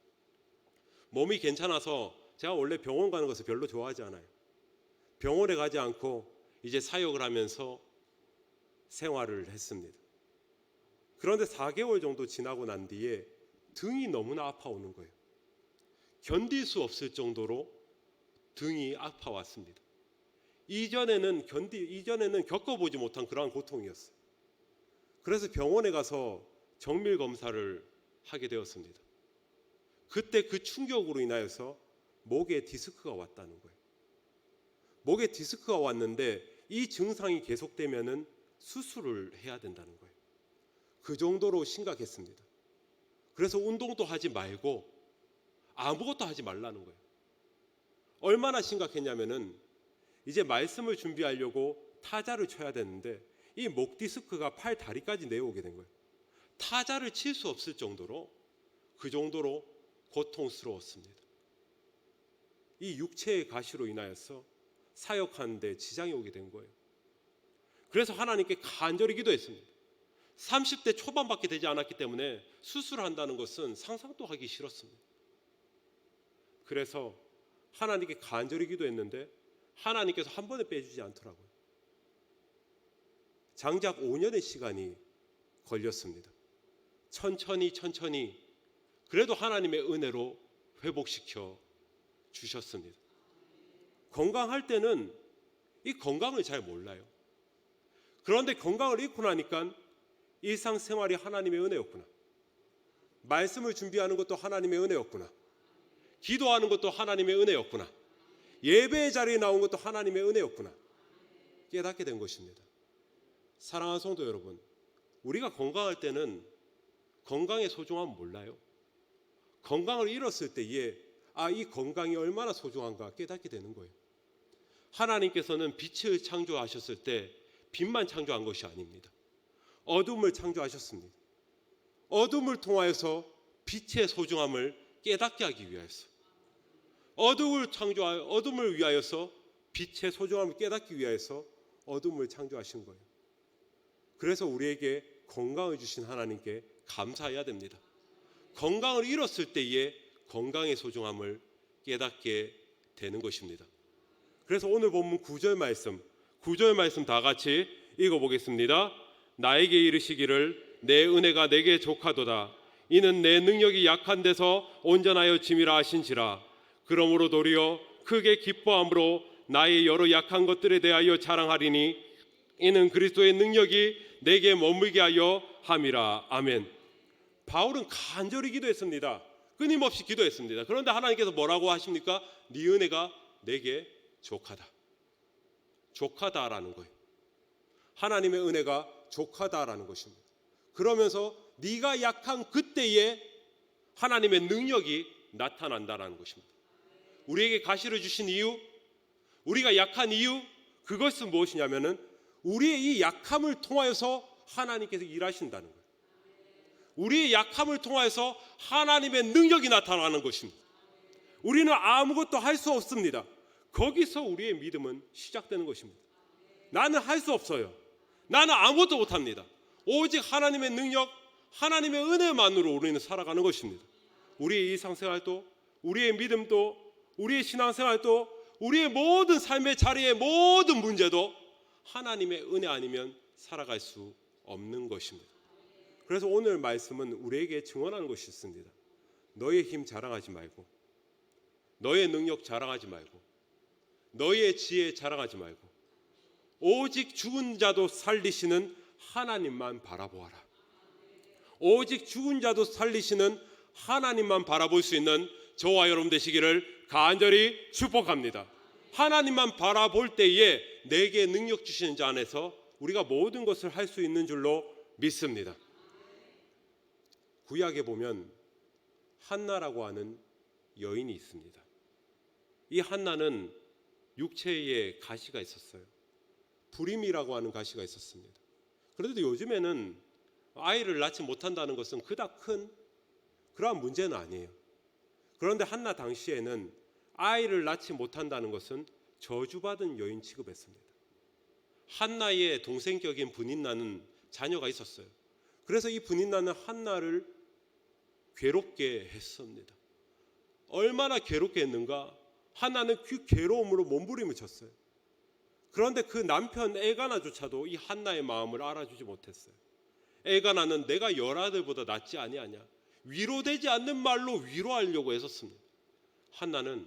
몸이 괜찮아서 제가 원래 병원 가는 것을 별로 좋아하지 않아요. 병원에 가지 않고 이제 사역을 하면서 생활을 했습니다. 그런데 4개월 정도 지나고 난 뒤에 등이 너무나 아파오는 거예요. 견딜 수 없을 정도로 등이 아파왔습니다. 이전에는 겪어보지 못한 그러한 고통이었어요. 그래서 병원에 가서 정밀 검사를 하게 되었습니다. 그때 그 충격으로 인하여서 목에 디스크가 왔다는 거예요. 목에 디스크가 왔는데 이 증상이 계속되면은 수술을 해야 된다는 거예요. 그 정도로 심각했습니다. 그래서 운동도 하지 말고 아무것도 하지 말라는 거예요. 얼마나 심각했냐면은 이제 말씀을 준비하려고 타자를 쳐야 되는데 이 목 디스크가 팔 다리까지 내려오게 된 거예요. 타자를 칠 수 없을 정도로 그 정도로 고통스러웠습니다. 이 육체의 가시로 인하여서 사역하는 데 지장이 오게 된 거예요. 그래서 하나님께 간절히 기도했습니다. 30대 초반밖에 되지 않았기 때문에 수술한다는 것은 상상도 하기 싫었습니다. 그래서 하나님께 간절히 기도했는데 하나님께서 한 번에 빼주지 않더라고요. 장작 5년의 시간이 걸렸습니다. 천천히 그래도 하나님의 은혜로 회복시켜 주셨습니다. 건강할 때는 이 건강을 잘 몰라요. 그런데 건강을 잃고 나니까 일상생활이 하나님의 은혜였구나. 말씀을 준비하는 것도 하나님의 은혜였구나. 기도하는 것도 하나님의 은혜였구나. 예배의 자리에 나온 것도 하나님의 은혜였구나. 깨닫게 된 것입니다. 사랑하는 성도 여러분, 우리가 건강할 때는 건강의 소중함을 몰라요. 건강을 잃었을 때에 이 건강이 얼마나 소중한가 깨닫게 되는 거예요. 하나님께서는 빛을 창조하셨을 때 빛만 창조한 것이 아닙니다. 어둠을 창조하셨습니다. 어둠을 통하여서 빛의 소중함을 깨닫게 하기 위하여서, 어둠을 위하여서 빛의 소중함을 깨닫기 위하여서 어둠을 창조하신 거예요. 그래서 우리에게 건강을 주신 하나님께 감사해야 됩니다. 건강을 잃었을 때에 건강의 소중함을 깨닫게 되는 것입니다. 그래서 오늘 본문 9절 말씀 다 같이 읽어보겠습니다. 나에게 이르시기를 내 은혜가 내게 족하도다. 이는 내 능력이 약한 데서 온전하여 짐이라 하신지라. 그러므로 도리어 크게 기뻐함으로 나의 여러 약한 것들에 대하여 자랑하리니 이는 그리스도의 능력이 내게 머물게 하여 함이라. 아멘. 바울은 간절히 기도했습니다. 끊임없이 기도했습니다. 그런데 하나님께서 뭐라고 하십니까? 네 은혜가 내게 족하다라는 거예요. 하나님의 은혜가 족하다라는 것입니다. 그러면서 네가 약한 그때에 하나님의 능력이 나타난다라는 것입니다. 우리에게 가시를 주신 이유, 우리가 약한 이유, 그것은 무엇이냐면은 우리의 이 약함을 통하여서 하나님께서 일하신다는 거예요. 우리의 약함을 통하여서 하나님의 능력이 나타나는 것입니다. 우리는 아무것도 할 수 없습니다. 거기서 우리의 믿음은 시작되는 것입니다. 나는 할 수 없어요. 나는 아무것도 못합니다. 오직 하나님의 능력, 하나님의 은혜만으로 우리는 살아가는 것입니다. 우리의 일상생활도, 우리의 믿음도, 우리의 신앙생활도, 우리의 모든 삶의 자리의 모든 문제도 하나님의 은혜 아니면 살아갈 수 없는 것입니다. 그래서 오늘 말씀은 우리에게 증언하는 것이 있습니다. 너의 힘 자랑하지 말고, 너의 능력 자랑하지 말고, 너의 지혜 자랑하지 말고, 오직 죽은 자도 살리시는 하나님만 바라보아라. 오직 죽은 자도 살리시는 하나님만 바라볼 수 있는 저와 여러분 되시기를 간절히 축복합니다. 하나님만 바라볼 때에 내게 능력 주시는 자 안에서 우리가 모든 것을 할 수 있는 줄로 믿습니다. 구약에 보면 한나라고 하는 여인이 있습니다. 이 한나는 육체에 가시가 있었어요. 불임이라고 하는 가시가 있었습니다. 그런데 요즘에는 아이를 낳지 못한다는 것은 그닥 큰 그러한 문제는 아니에요. 그런데 한나 당시에는 아이를 낳지 못한다는 것은 저주받은 여인 취급했습니다. 한나의 동생격인 분인나는 자녀가 있었어요. 그래서 이 분인나는 한나를 괴롭게 했습니다. 얼마나 괴롭게 했는가? 한나는 그 괴로움으로 몸부림을 쳤어요. 그런데 그 남편 엘가나조차도 이 한나의 마음을 알아주지 못했어요. 엘가나는 내가 열아들보다 낫지 아니하냐, 위로되지 않는 말로 위로하려고 애썼습니다. 한나는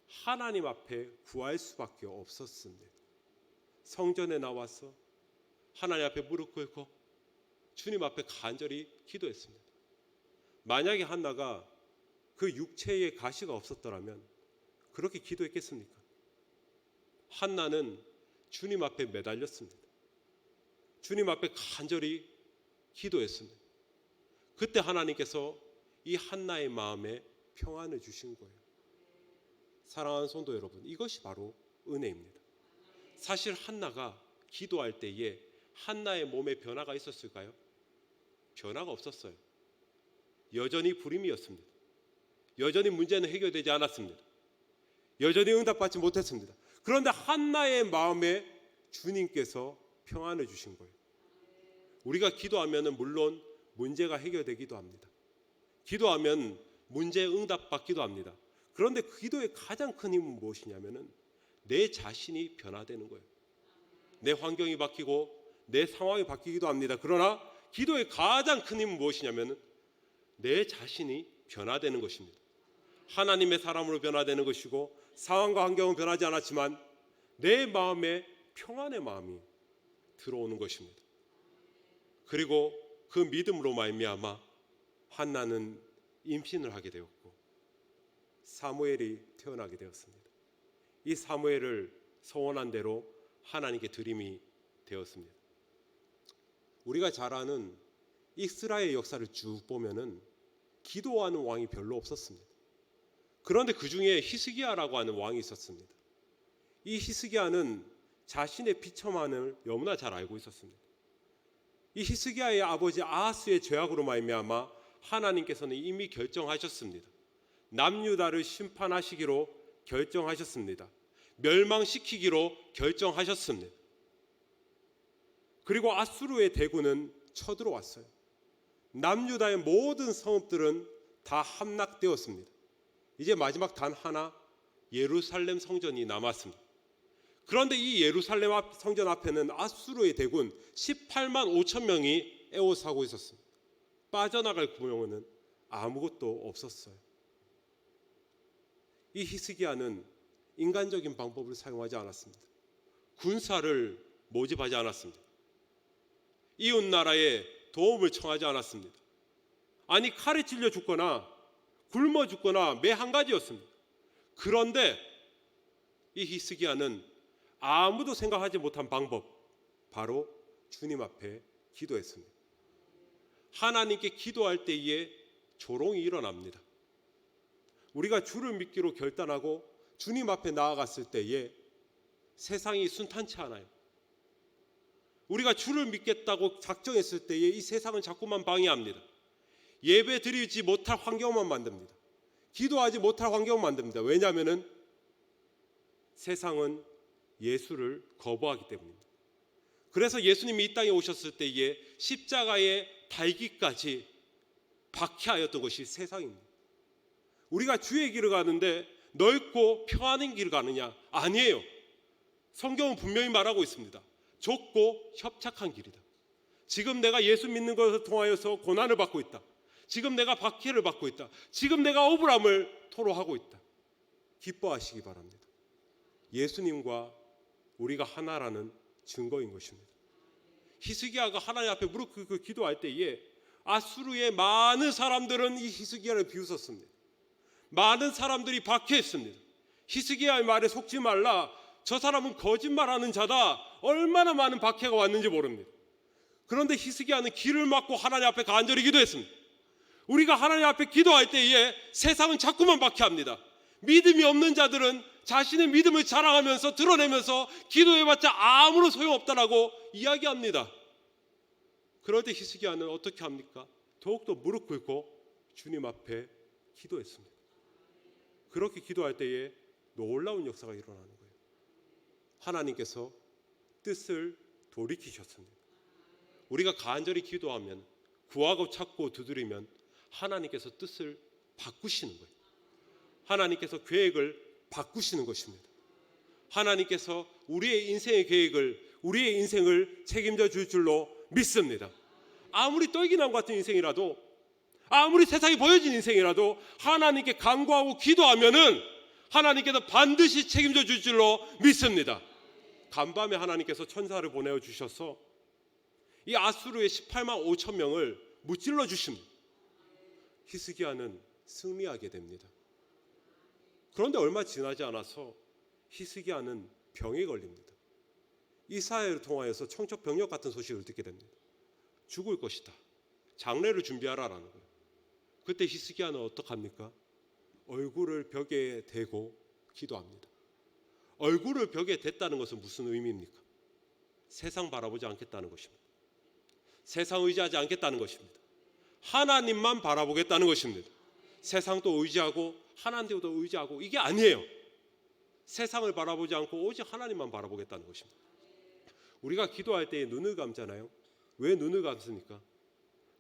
하나님 앞에 구할 수밖에 없었습니다. 성전에 나와서 하나님 앞에 무릎 꿇고 주님 앞에 간절히 기도했습니다. 만약에 한나가 그 육체에 가시가 없었더라면 그렇게 기도했겠습니까? 한나는 주님 앞에 매달렸습니다. 주님 앞에 간절히 기도했습니다. 그때 하나님께서 이 한나의 마음에 평안을 주신 거예요. 사랑하는 성도 여러분, 이것이 바로 은혜입니다. 사실 한나가 기도할 때에 한나의 몸에 변화가 있었을까요? 변화가 없었어요. 여전히 불임이었습니다. 여전히 문제는 해결되지 않았습니다. 여전히 응답받지 못했습니다. 그런데 한나의 마음에 주님께서 평안을 주신 거예요. 우리가 기도하면 물론 문제가 해결되기도 합니다. 기도하면 문제 응답받기도 합니다. 그런데 그 기도의 가장 큰 힘은 무엇이냐면은 내 자신이 변화되는 거예요. 내 환경이 바뀌고 내 상황이 바뀌기도 합니다. 그러나 기도의 가장 큰 힘은 무엇이냐면은 내 자신이 변화되는 것입니다. 하나님의 사람으로 변화되는 것이고 상황과 환경은 변하지 않았지만 내 마음에 평안의 마음이 들어오는 것입니다. 그리고 그 믿음으로 말미암아 한나는 임신을 하게 되었고 사무엘이 태어나게 되었습니다. 이 사무엘을 소원한 대로 하나님께 드림이 되었습니다. 우리가 잘 아는 이스라엘 역사를 쭉 보면은 기도하는 왕이 별로 없었습니다. 그런데 그 중에 히스기야라고 하는 왕이 있었습니다. 이 히스기야는 자신의 비참함을 너무나 잘 알고 있었습니다. 이 히스기야의 아버지 아하스의 죄악으로 말미암아 하나님께서는 이미 결정하셨습니다. 남유다를 심판하시기로 결정하셨습니다. 멸망시키기로 결정하셨습니다. 그리고 아수르의 대군은 쳐들어왔어요. 남유다의 모든 성읍들은 다 함락되었습니다. 이제 마지막 단 하나 예루살렘 성전이 남았습니다. 그런데 이 예루살렘 성전 앞에는 아수르의 대군 18만 5천 명이 에워싸고 있었습니다. 빠져나갈 구멍은 아무것도 없었어요. 이 히스기야는 인간적인 방법을 사용하지 않았습니다. 군사를 모집하지 않았습니다. 이웃 나라에 도움을 청하지 않았습니다. 아니 칼에 찔려 죽거나 굶어 죽거나 매 한 가지였습니다. 그런데 이 히스기야는 아무도 생각하지 못한 방법, 바로 주님 앞에 기도했습니다. 하나님께 기도할 때에 조롱이 일어납니다. 우리가 주를 믿기로 결단하고 주님 앞에 나아갔을 때에 세상이 순탄치 않아요. 우리가 주를 믿겠다고 작정했을 때에 이 세상은 자꾸만 방해합니다. 예배 드리지 못할 환경만 만듭니다. 기도하지 못할 환경만 만듭니다. 왜냐하면 세상은 예수를 거부하기 때문입니다. 그래서 예수님이 이 땅에 오셨을 때에 십자가에 달기까지 박해하였던 것이 세상입니다. 우리가 주의 길을 가는데 넓고 평안한 길을 가느냐? 아니에요. 성경은 분명히 말하고 있습니다. 좁고 협착한 길이다. 지금 내가 예수 믿는 것을 통하여서 고난을 받고 있다. 지금 내가 박해를 받고 있다. 지금 내가 억울함을 토로하고 있다. 기뻐하시기 바랍니다. 예수님과 우리가 하나라는 증거인 것입니다. 히스기야가 하나님 앞에 무릎 꿇고 기도할 때에 아수르의 많은 사람들은 이 히스기야를 비웃었습니다. 많은 사람들이 박해했습니다. 히스기야의 말에 속지 말라. 저 사람은 거짓말하는 자다. 얼마나 많은 박해가 왔는지 모릅니다. 그런데 히스기야는 길을 막고 하나님 앞에 간절히 기도했습니다. 우리가 하나님 앞에 기도할 때에 세상은 자꾸만 박해합니다. 믿음이 없는 자들은 자신의 믿음을 자랑하면서 드러내면서 기도해봤자 아무런 소용없다라고 이야기합니다. 그럴 때 히스기야는 어떻게 합니까? 더욱더 무릎 꿇고 주님 앞에 기도했습니다. 그렇게 기도할 때에 놀라운 역사가 일어나는 거예요. 하나님께서 뜻을 돌이키셨습니다. 우리가 간절히 기도하면 구하고 찾고 두드리면 하나님께서 뜻을 바꾸시는 거예요. 하나님께서 계획을 바꾸시는 것입니다. 하나님께서 우리의 인생의 계획을, 우리의 인생을 책임져 줄 줄로 믿습니다. 아무리 떨기나무 같은 인생이라도, 아무리 세상이 보여진 인생이라도 하나님께 간구하고 기도하면은 하나님께서 반드시 책임져 줄 줄로 믿습니다. 간밤에 하나님께서 천사를 보내어 주셔서 이 아수르의 18만 5천 명을 무찔러 주십니다. 히스기야는 승리하게 됩니다. 그런데 얼마 지나지 않아서 히스기야는 병에 걸립니다. 이사야를 통하여서 청천벽력 같은 소식을 듣게 됩니다. 죽을 것이다. 장례를 준비하라라는 거예요. 그때 히스기야는 어떡합니까? 얼굴을 벽에 대고 기도합니다. 얼굴을 벽에 댔다는 것은 무슨 의미입니까? 세상 바라보지 않겠다는 것입니다. 세상 의지하지 않겠다는 것입니다. 하나님만 바라보겠다는 것입니다. 세상도 의지하고 하나님도 의지하고 이게 아니에요. 세상을 바라보지 않고 오직 하나님만 바라보겠다는 것입니다. 우리가 기도할 때 눈을 감잖아요. 왜 눈을 감습니까?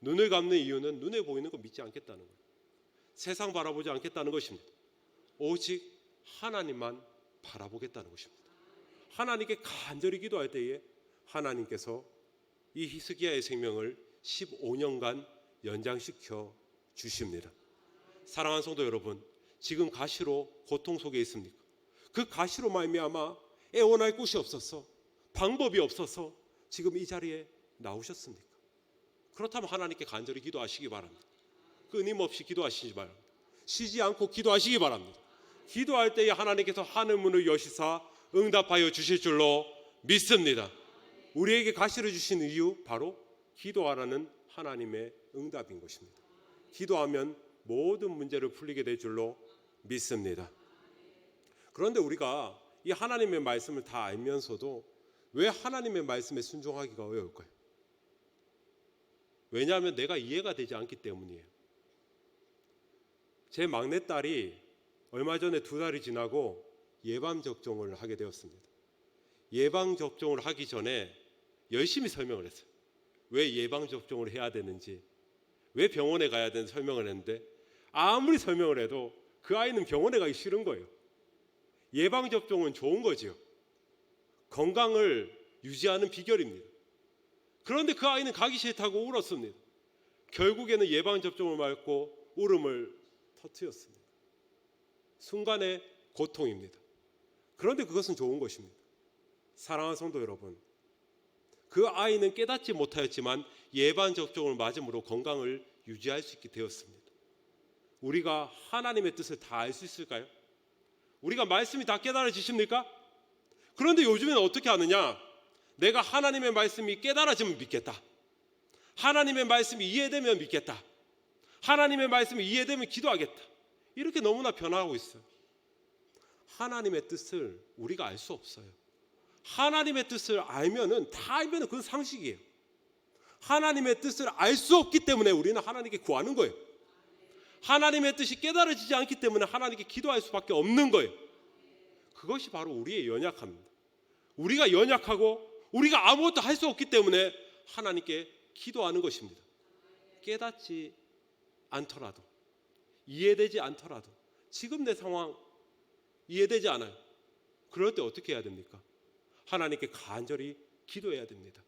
눈을 감는 이유는 눈에 보이는 거 믿지 않겠다는 거예요. 세상 바라보지 않겠다는 것입니다. 오직 하나님만 바라보겠다는 것입니다. 하나님께 간절히 기도할 때에 하나님께서 이 히스기야의 생명을 15년간 연장시켜 주십니다. 사랑하는 성도 여러분, 지금 가시로 고통 속에 있습니까? 그 가시로 말미암아 애원할 곳이 없어서 방법이 없어서 지금 이 자리에 나오셨습니까? 그렇다면 하나님께 간절히 기도하시기 바랍니다. 끊임없이 기도하시기 바랍니다. 쉬지 않고 기도하시기 바랍니다. 기도할 때에 하나님께서 하늘 문을 여시사 응답하여 주실 줄로 믿습니다. 우리에게 가시를 주신 이유 바로 기도하라는 하나님의 응답인 것입니다. 기도하면 모든 문제를 풀리게 될 줄로 믿습니다. 그런데 우리가 이 하나님의 말씀을 다 알면서도 왜 하나님의 말씀에 순종하기가 어려울까요? 왜냐하면 내가 이해가 되지 않기 때문이에요. 제 막내딸이 얼마 전에 2달이 지나고 예방접종을 하게 되었습니다. 예방접종을 하기 전에 열심히 설명을 했어요. 왜 예방접종을 해야 되는지, 왜 병원에 가야 되는지 설명을 했는데 아무리 설명을 해도 그 아이는 병원에 가기 싫은 거예요. 예방접종은 좋은 거지요. 건강을 유지하는 비결입니다. 그런데 그 아이는 가기 싫다고 울었습니다. 결국에는 예방접종을 맞고 울음을 터뜨렸습니다. 순간의 고통입니다. 그런데 그것은 좋은 것입니다. 사랑하는 성도 여러분, 그 아이는 깨닫지 못하였지만 예방접종을 맞음으로 건강을 유지할 수 있게 되었습니다. 우리가 하나님의 뜻을 다 알 수 있을까요? 우리가 말씀이 다 깨달아지십니까? 그런데 요즘에는 어떻게 하느냐? 내가 하나님의 말씀이 깨달아지면 믿겠다. 하나님의 말씀이 이해되면 믿겠다. 하나님의 말씀이 이해되면 기도하겠다. 이렇게 너무나 변화하고 있어요. 하나님의 뜻을 우리가 알 수 없어요. 하나님의 뜻을 알면은 다 알면은 그건 상식이에요. 하나님의 뜻을 알 수 없기 때문에 우리는 하나님께 구하는 거예요. 하나님의 뜻이 깨달아지지 않기 때문에 하나님께 기도할 수밖에 없는 거예요. 그것이 바로 우리의 연약함입니다. 우리가 연약하고 우리가 아무것도 할 수 없기 때문에 하나님께 기도하는 것입니다. 깨닫지 않더라도, 이해되지 않더라도, 지금 내 상황 이해되지 않아요. 그럴 때 어떻게 해야 됩니까? 하나님께 간절히 기도해야 됩니다.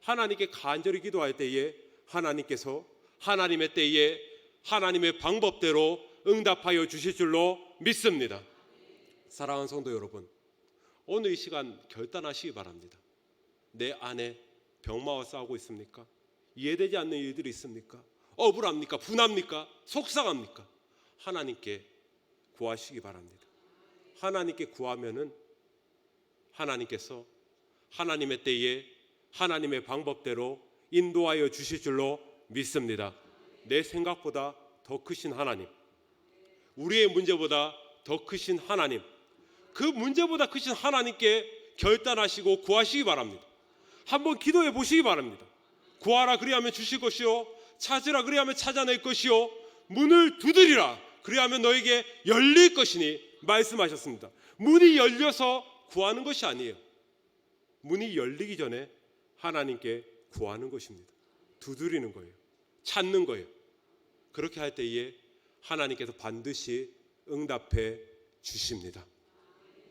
하나님께 간절히 기도할 때에 하나님께서 하나님의 때에 하나님의 방법대로 응답하여 주실 줄로 믿습니다. 사랑하는 성도 여러분, 오늘 이 시간 결단하시기 바랍니다. 내 안에 병마와 싸우고 있습니까? 이해되지 않는 일들이 있습니까? 억울합니까? 분합니까? 속상합니까? 하나님께 구하시기 바랍니다. 하나님께 구하면은 하나님께서 하나님의 때에 하나님의 방법대로 인도하여 주실 줄로 믿습니다. 내 생각보다 더 크신 하나님, 우리의 문제보다 더 크신 하나님, 그 문제보다 크신 하나님께 결단하시고 구하시기 바랍니다. 한번 기도해 보시기 바랍니다. 구하라 그리하면 주실 것이요, 찾으라 그리하면 찾아낼 것이요, 문을 두드리라 그리하면 너에게 열릴 것이니 말씀하셨습니다. 문이 열려서 구하는 것이 아니에요. 문이 열리기 전에 하나님께 구하는 것입니다. 두드리는 거예요. 찾는 거예요. 그렇게 할 때에 하나님께서 반드시 응답해 주십니다.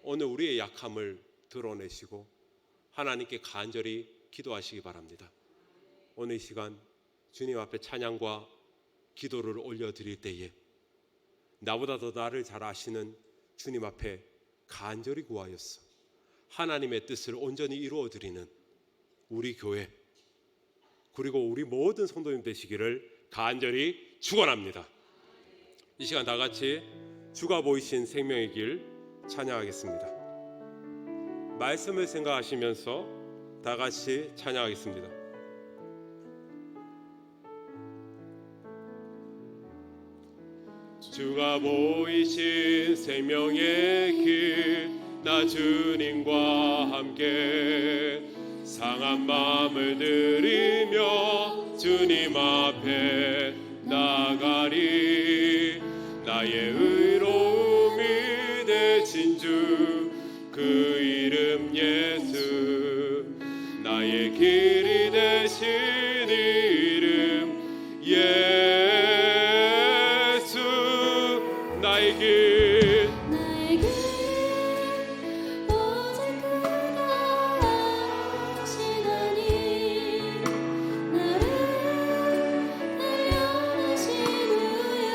오늘 우리의 약함을 드러내시고 하나님께 간절히 기도하시기 바랍니다. 오늘 이 시간 주님 앞에 찬양과 기도를 올려드릴 때에 나보다 더 나를 잘 아시는 주님 앞에 간절히 구하였어 하나님의 뜻을 온전히 이루어드리는 우리 교회 그리고 우리 모든 성도님 되시기를 간절히 축원합니다. 이 시간 다 같이 주가 보이신 생명의 길 찬양하겠습니다. 말씀을 생각하시면서 다 같이 찬양하겠습니다. 주가 보이신 생명의 길, 나 주님과 함께 상한 마음을 들이며 주님 앞에 나가리. 나의 의로움이 되신 주, 그 이름 예수. 나의 길이 되신 이름 예수. 나의 길, 나의 길 오직 그가 아시나니 나를 단련하신 후에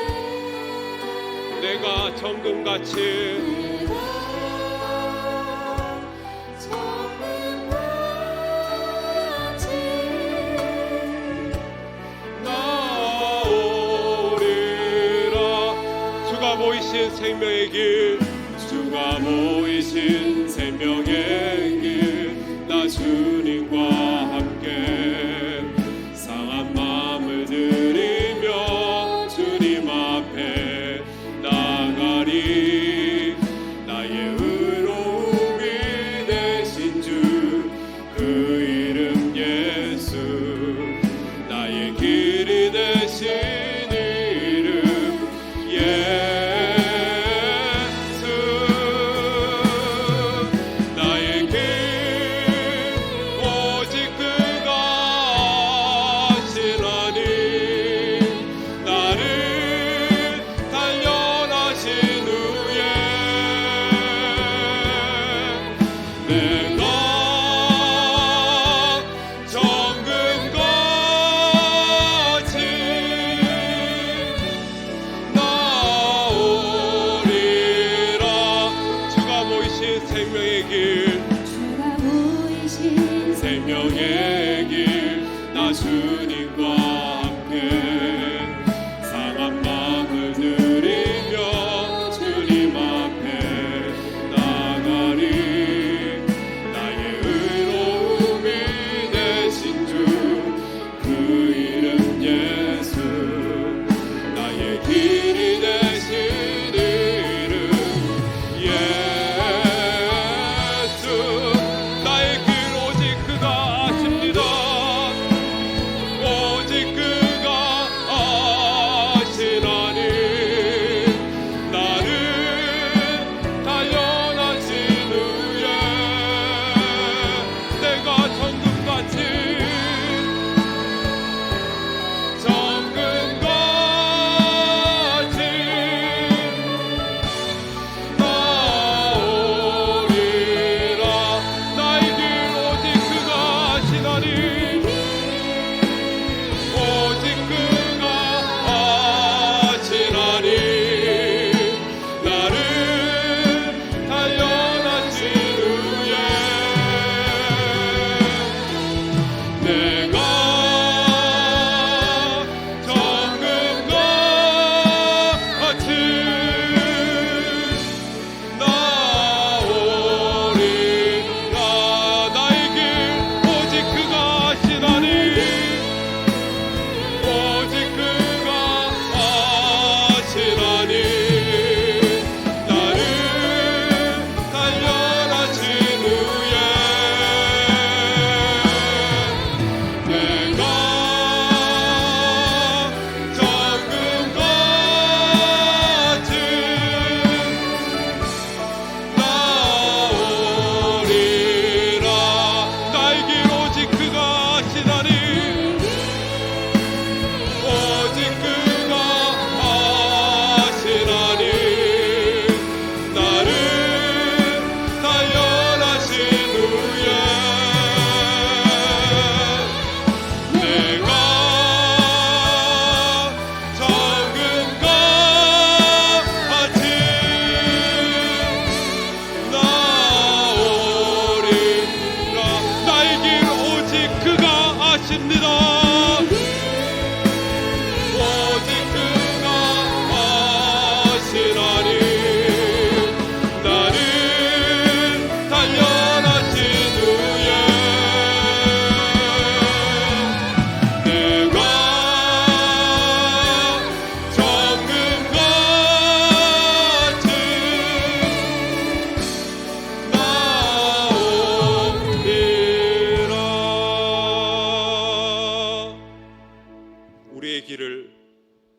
내가 정금같이 내가 정금같이 나오리라. 주가 보이신 생명의 길, 주가 보이신 생명의 길, 나 주님과 함께 상한 마음을 들이며 주님 앞에 나가리. 나의 의로움이 되신 주, 그 이름 예수. 나의 길이 되신 이름 예수. 나의 길 오직 그가 아시나니 나를 단련하신 후에 내가 정금같이 나오리라. 주가 보이신 생명의 길, 주가 보이신 생명의 길, 나 주님과 함께 상한 마음을 들이며 주님 앞에 나가리. 나의 의로움이 되신 주, 그 이름 예수. 나의 길이 되신 이름 예수. 나의 길 오직 그가 아십니다. 오직 그가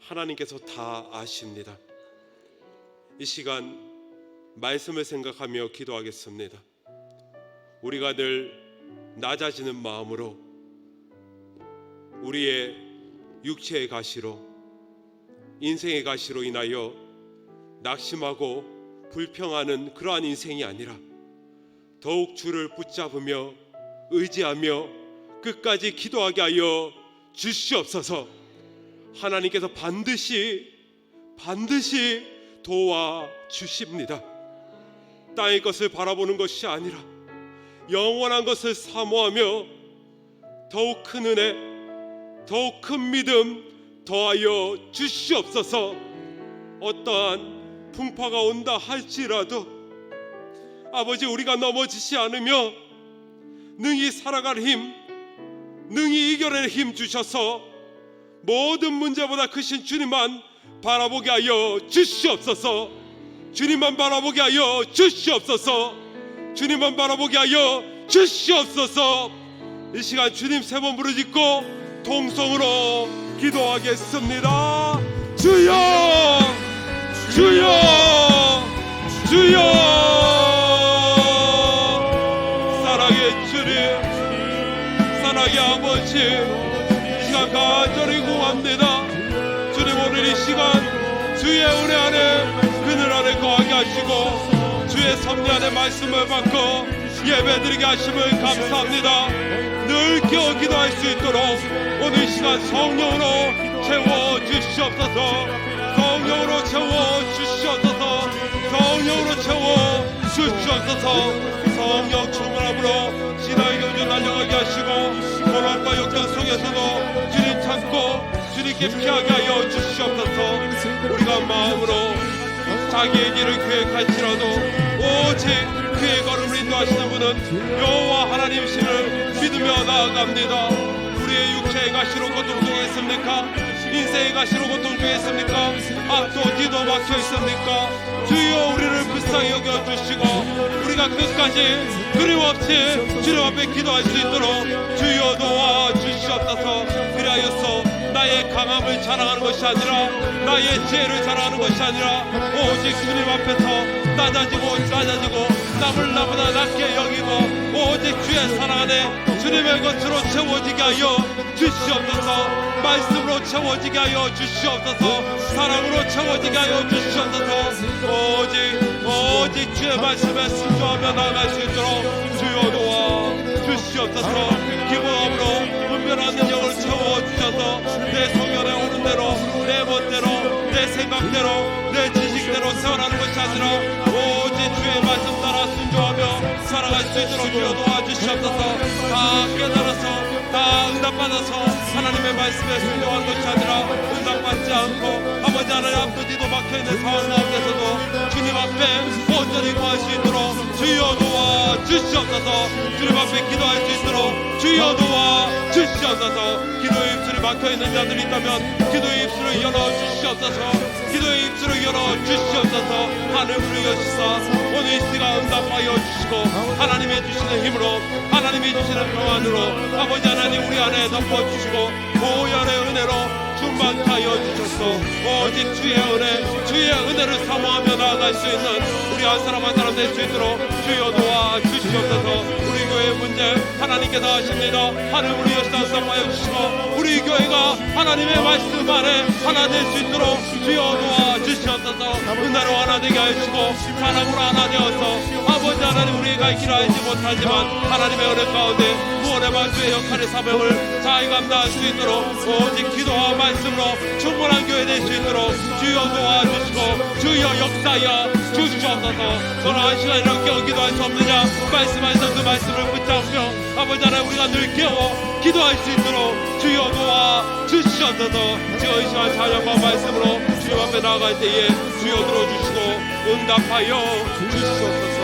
하나님께서 다 아십니다. 이 시간 말씀을 생각하며 기도하겠습니다. 우리가 늘 낮아지는 마음으로 우리의 육체의 가시로 인생의 가시로 인하여 낙심하고 불평하는 그러한 인생이 아니라 더욱 주를 붙잡으며 의지하며 끝까지 기도하게 하여 주시옵소서. 하나님께서 반드시 도와주십니다. 땅의 것을 바라보는 것이 아니라 영원한 것을 사모하며 더욱 큰 은혜, 더욱 큰 믿음 더하여 주시옵소서. 어떠한 풍파가 온다 할지라도 아버지, 우리가 넘어지지 않으며 능히 살아갈 힘, 능히 이겨낼 힘 주셔서 모든 문제보다 크신 주님만 바라보게 하여 주시옵소서. 주님만 바라보게 하여 주시옵소서. 주님만 바라보게 하여 주시옵소서. 이 시간 주님 세 번 부르짖고 통성으로 기도하겠습니다. 주여, 주여, 주여. 사랑의 주님, 사랑의 아버지, 이 시간 간절히 구합니다. 주님, 오늘 이 시간 주의 은혜 안에 그늘 안에 거하게 하시고 주의 섭리 안에 말씀을 받고 예배드리게 하심을 감사합니다. 늘 깨어 기도할 수 있도록 오늘 이 시간 성령으로 채워주시옵소서. 성령으로 채워주시옵소서. 성령으로 채워주시옵소서. 성령 충만함으로 신앙의 경주 달려가게 하시고 고난과 역경 속에서도 주님 찾고 주님께 피하게 하여 주시옵소서. 우리가 마음으로 자기의 길을 계획할지라도 오직 그의 걸음을 인도하시는 분은 여호와 하나님이심을 믿으며 나아갑니다. 우리의 육체의 가시로 고통 중에 있습니까? 인생의 가시로 고통 중에 있습니까? 앞도 뒤도 막혀 있습니까? 주여, 우리를 불쌍히 여겨주시고 우리가 끝까지 그림없이 주님 앞에 기도할 수 있도록 주여 도와주시옵소서. 그리하여서 나의 강함을 자랑하는 것이 아니라 나의 지혜를 자랑하는 것이 아니라 오직 주님 앞에서 낮아지고 남을 나보다 낮게 여기고 오직 주의 사랑 안에 주님의 것으로 채워지게 하여 주시옵소서. 말씀으로 채워지게 하여 주시옵소서. 사랑으로 채워지게 하여 주시옵소서. 오직 주의 말씀에 순종하며 나아갈 수 있도록 주여 도와 주시옵소서. 기본함으로 분별하는 영을 채워주셔서 내 소견에 오는 대로, 내 멋대로, 내 생각대로, 내 지식대로 세워나는 것이 아니라 오직 주의 말씀 따라 순종하며 살아갈 수 있도록 주여 도와주시옵소서. 다 깨달아서 다 응답받아서 하나님의 말씀에 순종하는 것이 아니라 응답받지 않고 아버지 하나님 앞뒤도 막혀있는 상황 가운데서도 주님 앞에 온전히 구할 수 있도록 주여 도와주시옵소서. 주님 앞에 기도할 수 있도록 주여 도와주시옵소서. 기도의 입술이 막혀있는 자들이 있다면 기도의 입술을 열어주시옵소서. 기도의 입술을 열어주시옵소서. 하늘을 여시사 오늘 이 시간 응답하여 주시고 하나님의 주시는 힘으로 하나님이 주시는 평안으로 아버지 하나님 우리 안에 덮어주시고 보혈의 은혜로 충만케 하여 주셔서 오직 주의 은혜, 주의 은혜를 사모하며 나아갈 수 있는 우리 한 사람 한 사람 될 수 있도록 주여 도와주시옵소서. 우리 교회의 문제 하나님께서 하십니다. 하늘 우리 여시사 응답하여 주시고 우리 교회가 하나님의 말씀 안에 하나 될 수 있도록 주여 도와주시옵소서. 은혜로 하나 되게 하시고 사랑으로 하나 되어서 아버지 하나님 우리가 길어하지 못하지만 하나님의 은혜 가운데 구원의 말씀의 역할의 사명을 잘 감당할 수 있도록 오직 기도와 말씀으로 충분한 교회 될 수 있도록 주여 도와주시고 주여 역사하여 주시옵소서. 너는 한 시간 이렇게 기도할 수 없느냐? 말씀하셔서 그 말씀을 붙잡으며 아버지 하나님 우리가 늘 깨워 기도할 수 있도록 주여 도와주시옵소서. 주여 이 시간 찬양과 말씀으로 주님 앞에 나아갈 때에 주여 들어주시고 응답하여 주시옵소서.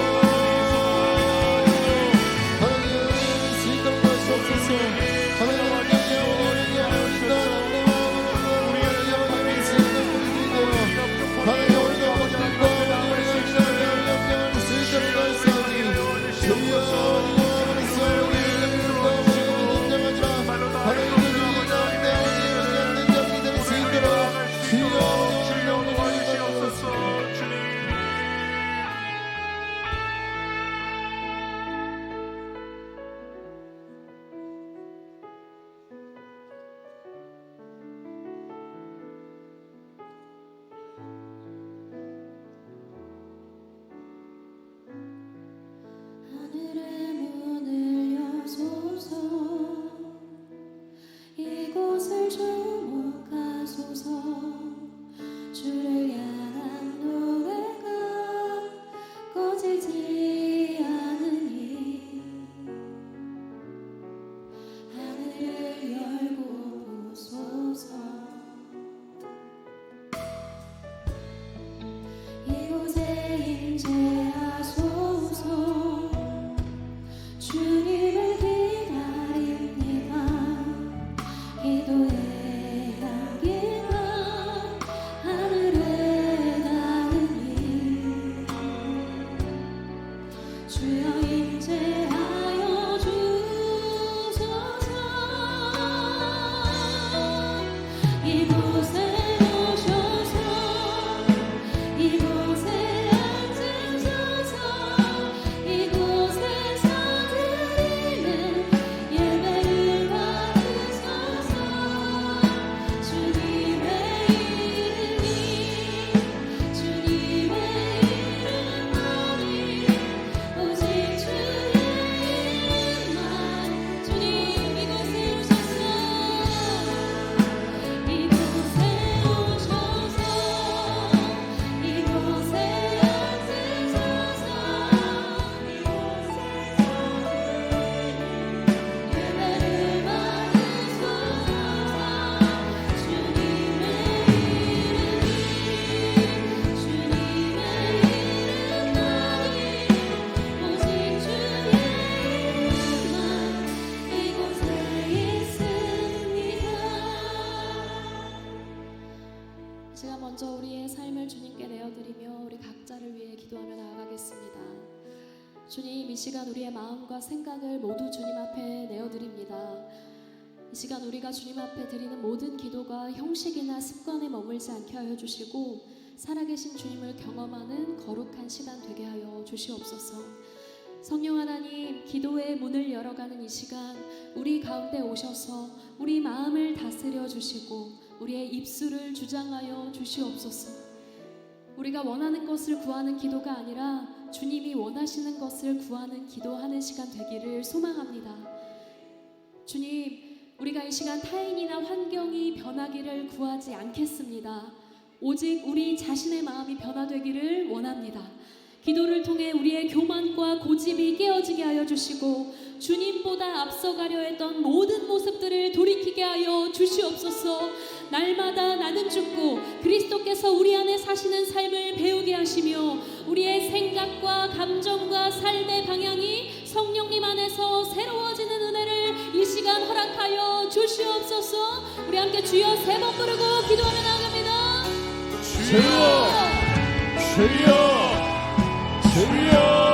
먼저 우리의 삶을 주님께 내어드리며 우리 각자를 위해 기도하며 나아가겠습니다. 주님, 이 시간 우리의 마음과 생각을 모두 주님 앞에 내어드립니다. 이 시간 우리가 주님 앞에 드리는 모든 기도가 형식이나 습관에 머물지 않게 하여 주시고 살아계신 주님을 경험하는 거룩한 시간 되게 하여 주시옵소서. 성령 하나님, 기도의 문을 열어가는 이 시간 우리 가운데 오셔서 우리 마음을 다스려 주시고 우리의 입술을 주장하여 주시옵소서. 우리가 원하는 것을 구하는 기도가 아니라 주님이 원하시는 것을 구하는 기도하는 시간 되기를 소망합니다. 주님, 우리가 이 시간 타인이나 환경이 변하기를 구하지 않겠습니다. 오직 우리 자신의 마음이 변화되기를 원합니다. 기도를 통해 우리의 교만과 고집이 깨어지게 하여 주시고 주님보다 앞서가려 했던 모든 모습들을 돌이키게 하여 주시옵소서. 날마다 나는 죽고 그리스도께서 우리 안에 사시는 삶을 배우게 하시며 우리의 생각과 감정과 삶의 방향이 성령님 안에서 새로워지는 은혜를 이 시간 허락하여 주시옵소서. 우리 함께 주여 3번 부르고 기도하며 나아갑니다. 주여, 주여, 주여.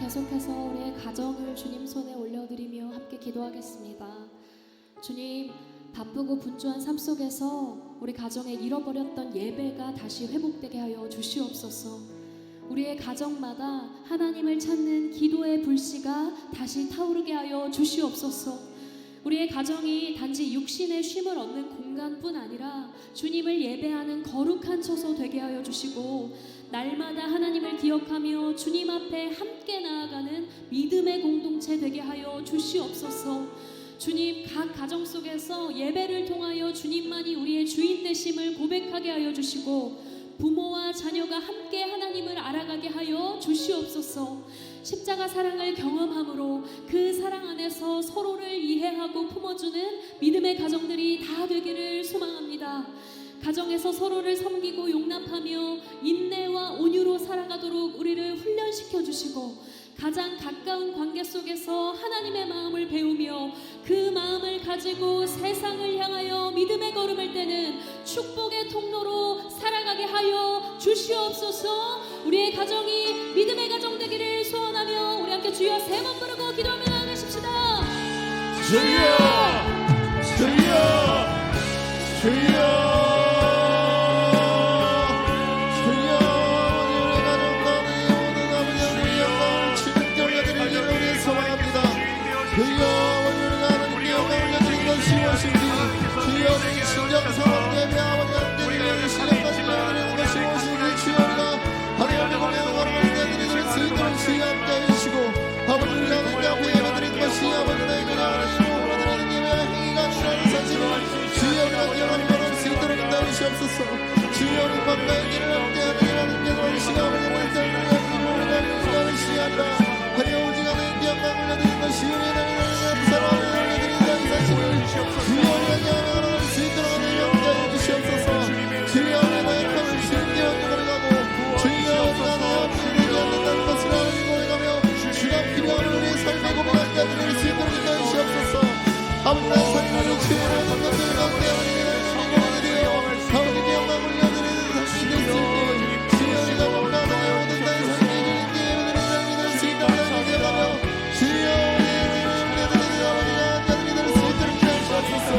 계속해서 우리의 가정을 주님 손에 올려드리며 함께 기도하겠습니다. 주님, 바쁘고 분주한 삶 속에서 우리 가정에 잃어버렸던 예배가 다시 회복되게 하여 주시옵소서. 우리의 가정마다 하나님을 찾는 기도의 불씨가 다시 타오르게 하여 주시옵소서. 우리의 가정이 단지 육신의 쉼을 얻는 공간뿐 아니라 주님을 예배하는 거룩한 처소 되게 하여 주시고 날마다 하나님을 기억하며 주님 앞에 함께 나아가는 믿음의 공동체 되게 하여 주시옵소서. 주님, 각 가정 속에서 예배를 통하여 주님만이 우리의 주인 되심을 고백하게 하여 주시고 부모와 자녀가 함께 하나님을 알아가게 하여 주시옵소서. 십자가 사랑을 경험함으로 그 사랑 안에서 서로를 이해하고 품어주는 믿음의 가정들이 다 되기를 소망합니다. 가정에서 서로를 섬기고 용납하며 인내와 온유로 살아가도록 우리를 훈련시켜 주시고 가장 가까운 관계 속에서 하나님의 마음을 배우며 그 마음을 가지고 세상을 향하여 믿음의 걸음을 떼는 축복의 통로로 살아가게 하여 주시옵소서. 우리의 가정이 믿음의 가정 되기를 소원하며 우리 함께 주여 세 번 부르고 기도하며 나아가십시다. 주여 주여 주여 주여 건강의 길을 함께하는 하나님께서 시간을 내는 시간이라 하여 오직 하나님께 영광을 올려드리는 것이 우리의 나라의 사랑을 올려드리는 이 사실을 주여 우리가 영광을 수 있도록 하나님 영광해 주시옵소서. 주여 우리의 나약함을 주님께 영광을 가고 주여 우리가 나약함을 않는다는 것을 하나님 고백하며 주가 필요한 우리의 삶의 고백까지 드릴 수 있도록 인도해 주시옵소서. 아버지 나의 삶을 주의 모든 것들을 가운데 하나님의 드리며 아버지께 영광을 올려드리는 사실이 있으니 주여 우리가 뭔가 나의 모든 나의 삶의 주님께 예배드리는 믿을 수 있도록 기대하며 주여 우리의 예배드리는 아버지가 한가득 믿을 수 있도록 기대하시옵소서.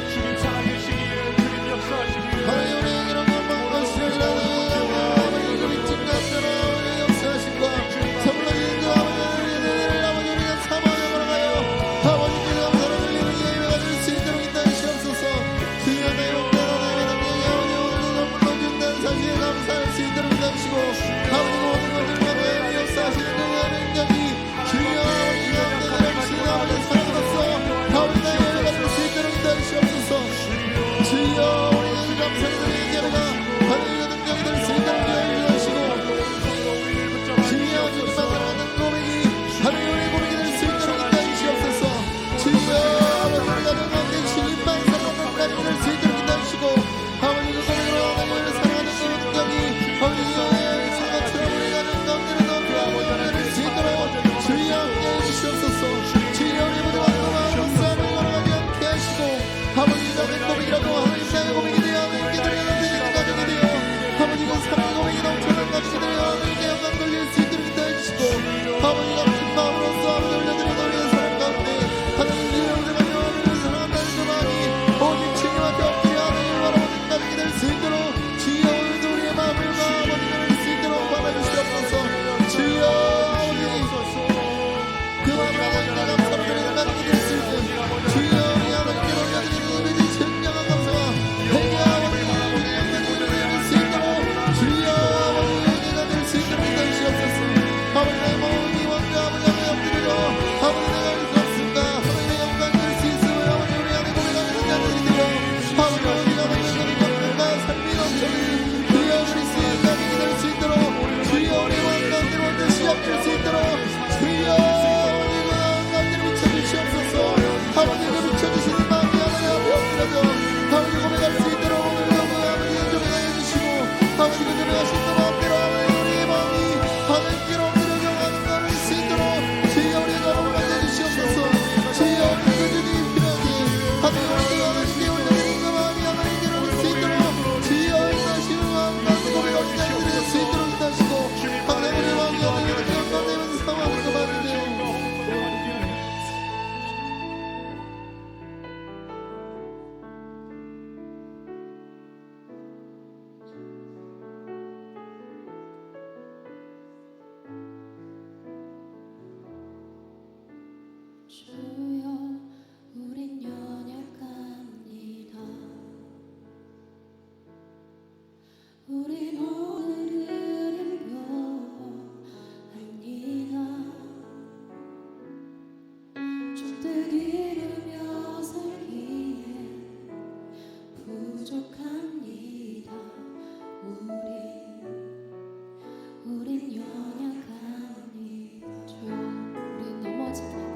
주님 살아계시기를 주님 역사하시기를 하나님 우리의 이런 것만 것이라도 아버지 우리 진가하시라 우리의 역사하심과 선물하신 그 아버지의 은혜를 아버지 우리가 사모하여 걸어가요 아버지께 감사를 올리는 예배가 될 수 있도록 인도하시옵소서. 주여 내 영광과 나의 남녀의 아버지 오늘도 선물로 준다는 사실에 감사할 수 있도록 인도하시고 아버지 모든 것을 가운데 역사하시는 그 하나님까지 주여 아버지 가운데 내려주신 아버지 사랑으로서 아버지 나의 예배가 될 수 있도록 인도하시옵소서. 주여 우리가 감사드리는 예배가 하나님의 능력이 될 수 있도록 인도하시고 주여 주님만 사랑하는 고백이 하나님의 고백이 될 수 있도록 인도하시옵소서. 주여 아버지 우리 가정 가운데 주님만 사랑하는 고백이 될 수 있도록 인도하시고 아버지 그 고백으로 하나님을 사랑하는 그 능력이 아버지 주의 것처럼 우리 가정 가운데로 넘쳐나게 될 수 있도록 주여 함께해 주시옵소서. 주여 우리 모두가 그 마음으로 싸움을 걸어가게 함께 하시고 아버지 나의 고백이라고 하나님 나의 고백이 되어 하나님께 드리는 가정이 되어 아버지 그 사랑의 고백이 넘쳐나는 가정이 되어 하나님께 영광 돌릴 수 있도록 인도해 주시고 아버지가 큰 마음으로 싸움을 올려드리는 우리의 사랑 가운데 하나님 주여 우리가 영원히 사랑한다는 그 마음이 오직 주님 앞에 엎드려 하나님을 바라보는 가정이 될 수 있도록 주여 오늘도 우리의 마음을 아버지가 낼 수 있도록 받아주시옵소서. 주여 아버지 그 마음을 하나님께 감사로 드리는 가정이 될 수 있는 주여 우리 하나님께 올려드리는 예배의 진정한 감사와 회개 아버지 영광을 올려드릴 수 있도록 주여 아버지 회개가 될 수 있도록 인도하시옵소서. 아버지 나의 모든 이원과 아버지 앞에 엎드려 아버지 내가 할 수 없습니다. 하나님의 영광 될 수 있으면 아버지 우리 안에 고백하는 자들이 되어 아버지 어디가 되시는 영광과 삶이 넘쳐는 주여 그리스도의 가정이 될 수 있도록 주여 우리의 왕가운데로 완전 시작될 수 있도록 주여 아버지가 왕가운데로 비춰주시옵소서. 아버지 그 비춰주시는 마음이 하나님 앞에 엎드려져 아버지 고백할 수 있도록 오늘도 그 아버지 고백하여 주시고 아버지 그 고백하신 그 마음대로 아버지 우리의 마음이 하나님께로 엎드려 경하는 것을 수 있도록 주여 우리의 걸음을 만져주시옵소서. 주여 그 주님이 필요하게 하나님 우리가 하나님께 올려드리는 그 마음이 하나님께로 올 수 있도록 주여 인도하시는 마음 가운데 고백할 수 있도록 인도하시고 하나님 우리의 마음이 하나님께 영광되는 상황을 그 마음이 되어 주여 우린 연약합니다. 우린 오늘은 교만합니다. 족들 이루며 살기에 부족합니다. 우린 연약합니다. 주여 우린 넘어집니다.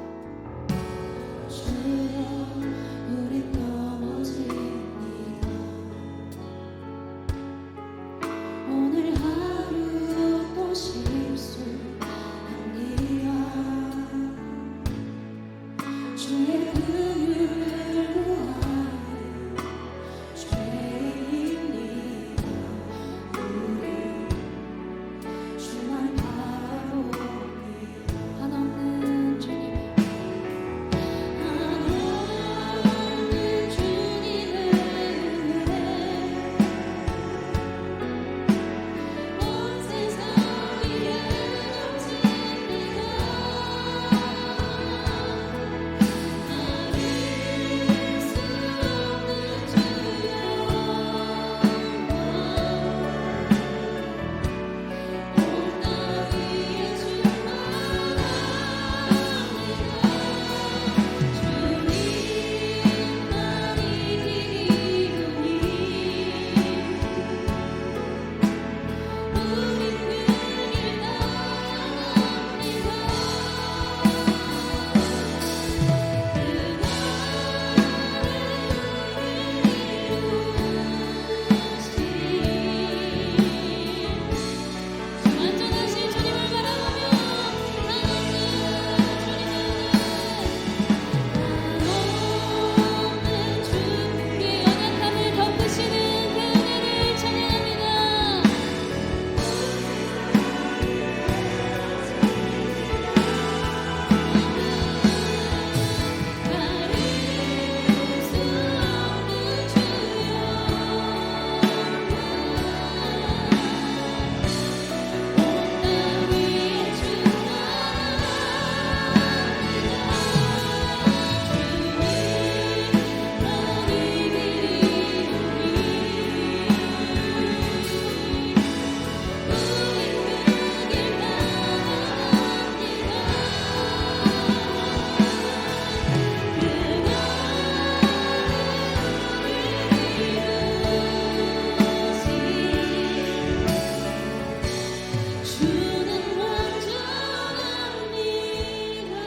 주여 우린 넘어집니다. 주의 긍휼을 구하는 죄인입니다. 우리 주만 바라보니 한없는 주님의 한없는 주님의 은혜 온 세상 위에 넘칩니다. 아릴 수 없는 주의 온 땅 위에 완전하신 주님을 바라보며 한없는 주의 연약함을 덮으시는 그 은혜를 찬양합니다. 가릴 수 없는 주여 온 땅 위에 주는 완전합니다.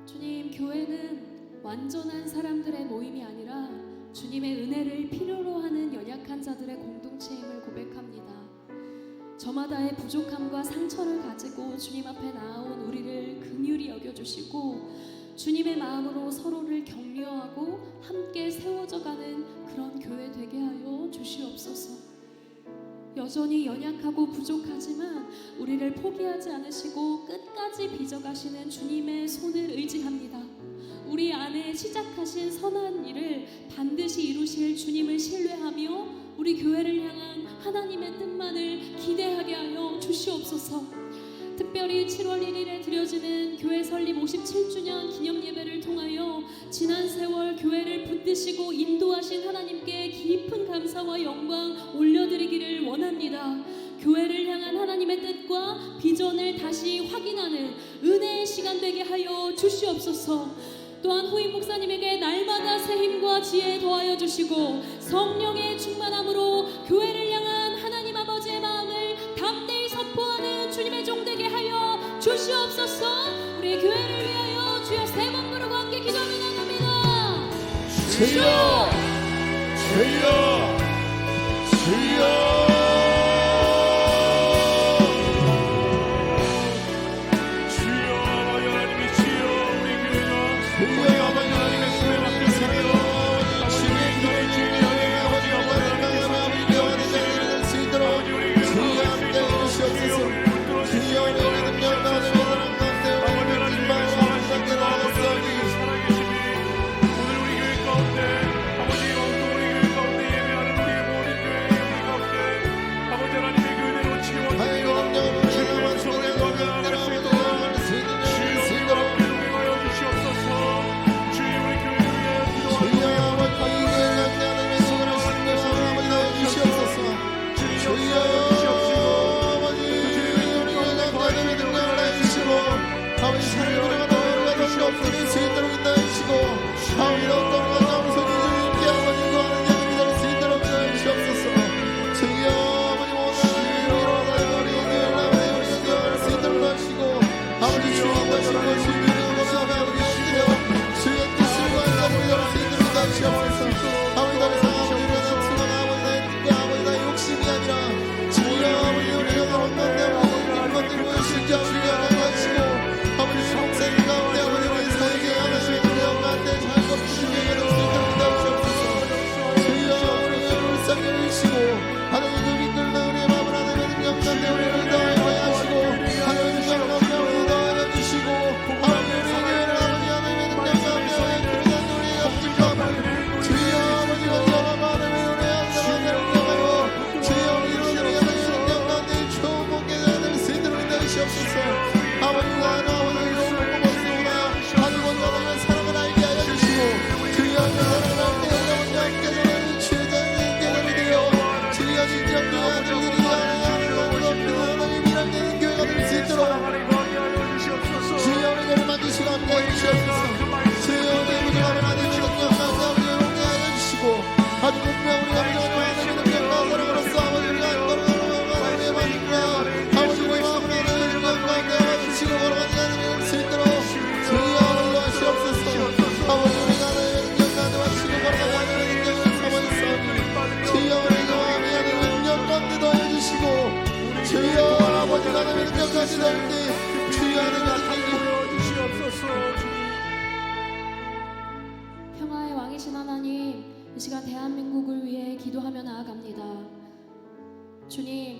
주님, 교회는 완전한 사람들의 모임이 아니라 주님의 은혜를 필요로 하는 연약한 자들의 공동체임을 고백합니다. 저마다의 부족함과 상처를 가지고 주님 앞에 나아온 우리를 긍휼히 여겨주시고 주님의 마음으로 서로를 격려하고 함께 세워져가는 그런 교회 되게 하여 주시옵소서. 여전히 연약하고 부족하지만 우리를 포기하지 않으시고 끝까지 빚어가시는 주님의 손을 의지합니다. 우리 안에 시작하신 선한 일을 반드시 이루실 주님을 신뢰하며 우리 교회를 향한 하나님의 뜻만을 기대하게 하여 주시옵소서. 특별히 7월 1일에 드려지는 교회 설립 57주년 기념 예배를 통하여 지난 세월 교회를 붙드시고 인도하신 하나님께 깊은 감사와 영광 올려드리기를 원합니다. 교회를 향한 하나님의 뜻과 비전을 다시 확인하는 은혜의 시간 되게 하여 주시옵소서. 또한 후임 목사님에게 날마다 새 힘과 지혜 더하여 주시고 성령의 충만함으로 교회를 향한 하나님 아버지의 마음을 담대히 선포하는 주님의 종 되게 하여 주시옵소서. 우리 교회를 위하여 주여 세 번 부르고 함께 기도하며 나갑니다. 주여 주여 주여 주여 이 시간 대한민국을 위해 기도하며 나아갑니다. 주님,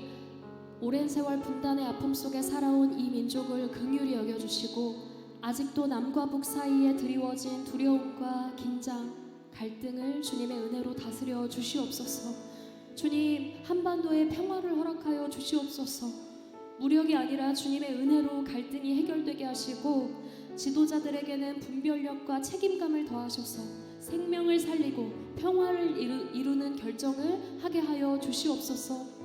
오랜 세월 분단의 아픔 속에 살아온 이 민족을 긍휼히 여겨주시고 아직도 남과 북 사이에 드리워진 두려움과 긴장, 갈등을 주님의 은혜로 다스려 주시옵소서. 주님, 한반도에 평화를 허락하여 주시옵소서. 무력이 아니라 주님의 은혜로 갈등이 해결되게 하시고 지도자들에게는 분별력과 책임감을 더하셔서 생명을 살리고 평화를 이루는 결정을 하게 하여 주시옵소서.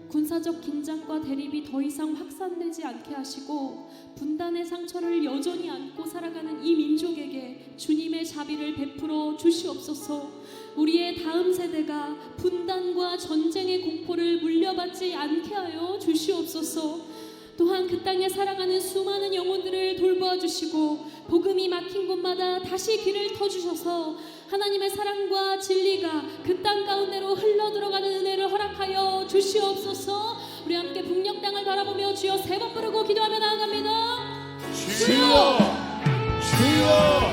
군사적 긴장과 대립이 더 이상 확산되지 않게 하시고 분단의 상처를 여전히 안고 살아가는 이 민족에게 주님의 자비를 베풀어 주시옵소서. 우리의 다음 세대가 분단과 전쟁의 공포를 물려받지 않게 하여 주시옵소서. 또한 그 땅에 살아가는 수많은 영혼들을 돌보아 주시고 복음이 막힌 곳마다 다시 길을 터주셔서 하나님의 사랑과 진리가 그 땅 가운데로 흘러들어가는 은혜를 허락하여 주시옵소서. 우리 함께 북녘 땅을 바라보며 주여 세 번 부르고 기도하며 나아갑니다. 주여 주여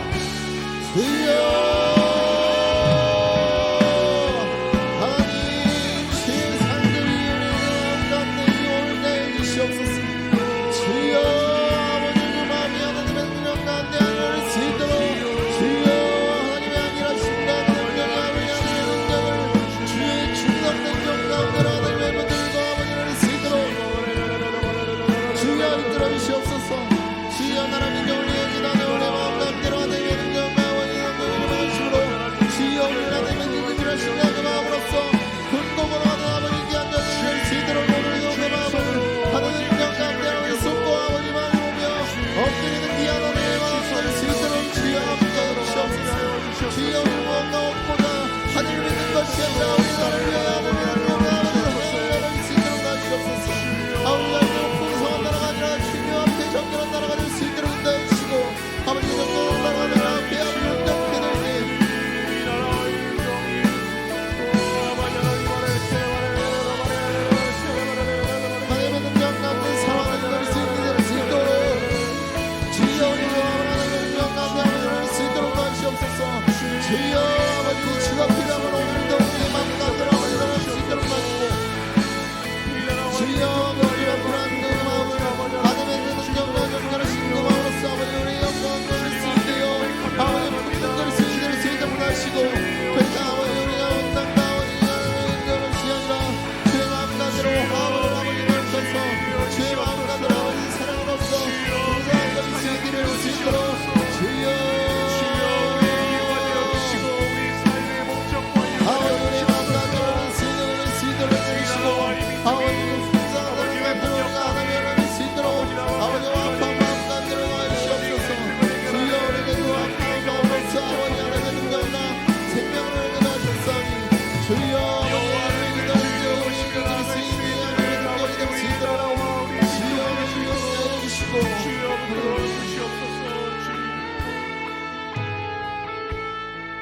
주여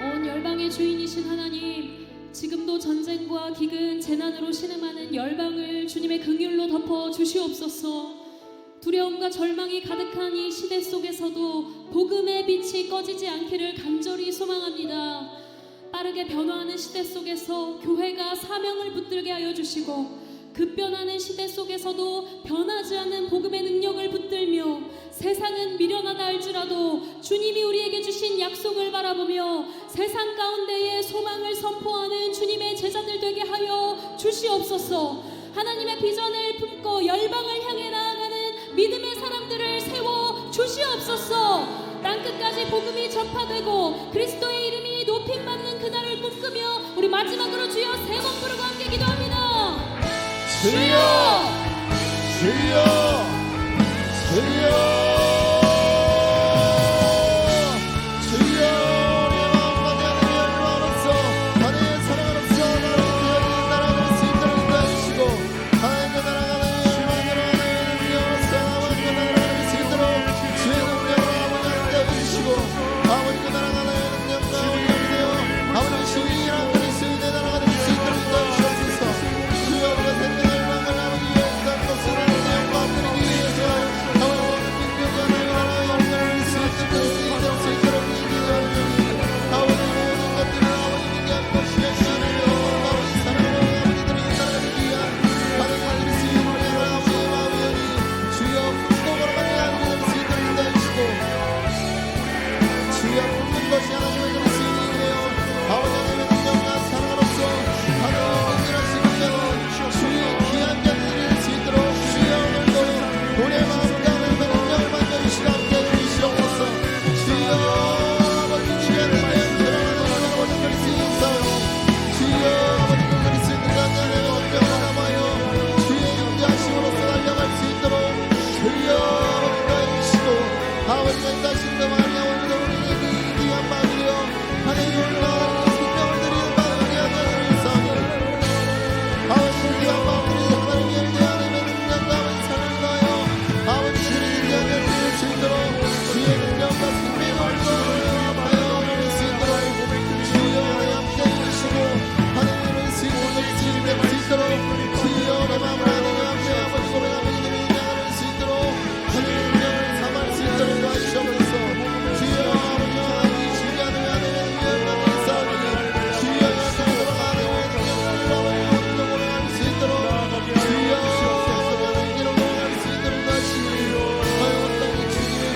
온 열방의 주인이신 하나님, 지금도 전쟁과 기근, 재난으로 신음하는 열방을 주님의 긍휼로 덮어 주시옵소서. 두려움과 절망이 가득한 이 시대 속에서도 복음의 빛이 꺼지지 않기를 간절히 소망합니다. 빠르게 변화하는 시대 속에서 교회가 사명을 붙들게 하여 주시고 급변하는 시대 속에서도 변하지 않는 복음의 능력을 붙들며 세상은 미련하다 할지라도 주님이 우리에게 주신 약속을 바라보며 세상 가운데에 소망을 선포하는 주님의 제자들 되게 하여 주시옵소서. 하나님의 비전을 품고 열방을 향해 나아가는 믿음의 사람들을 세워 주시옵소서. 땅끝까지 복음이 전파되고 그리스도의 이름이 높임받는 그날을 꿈꾸며 우리 마지막으로 주여 세 번 부르고 함께 기도합니다. 주여 주여 주여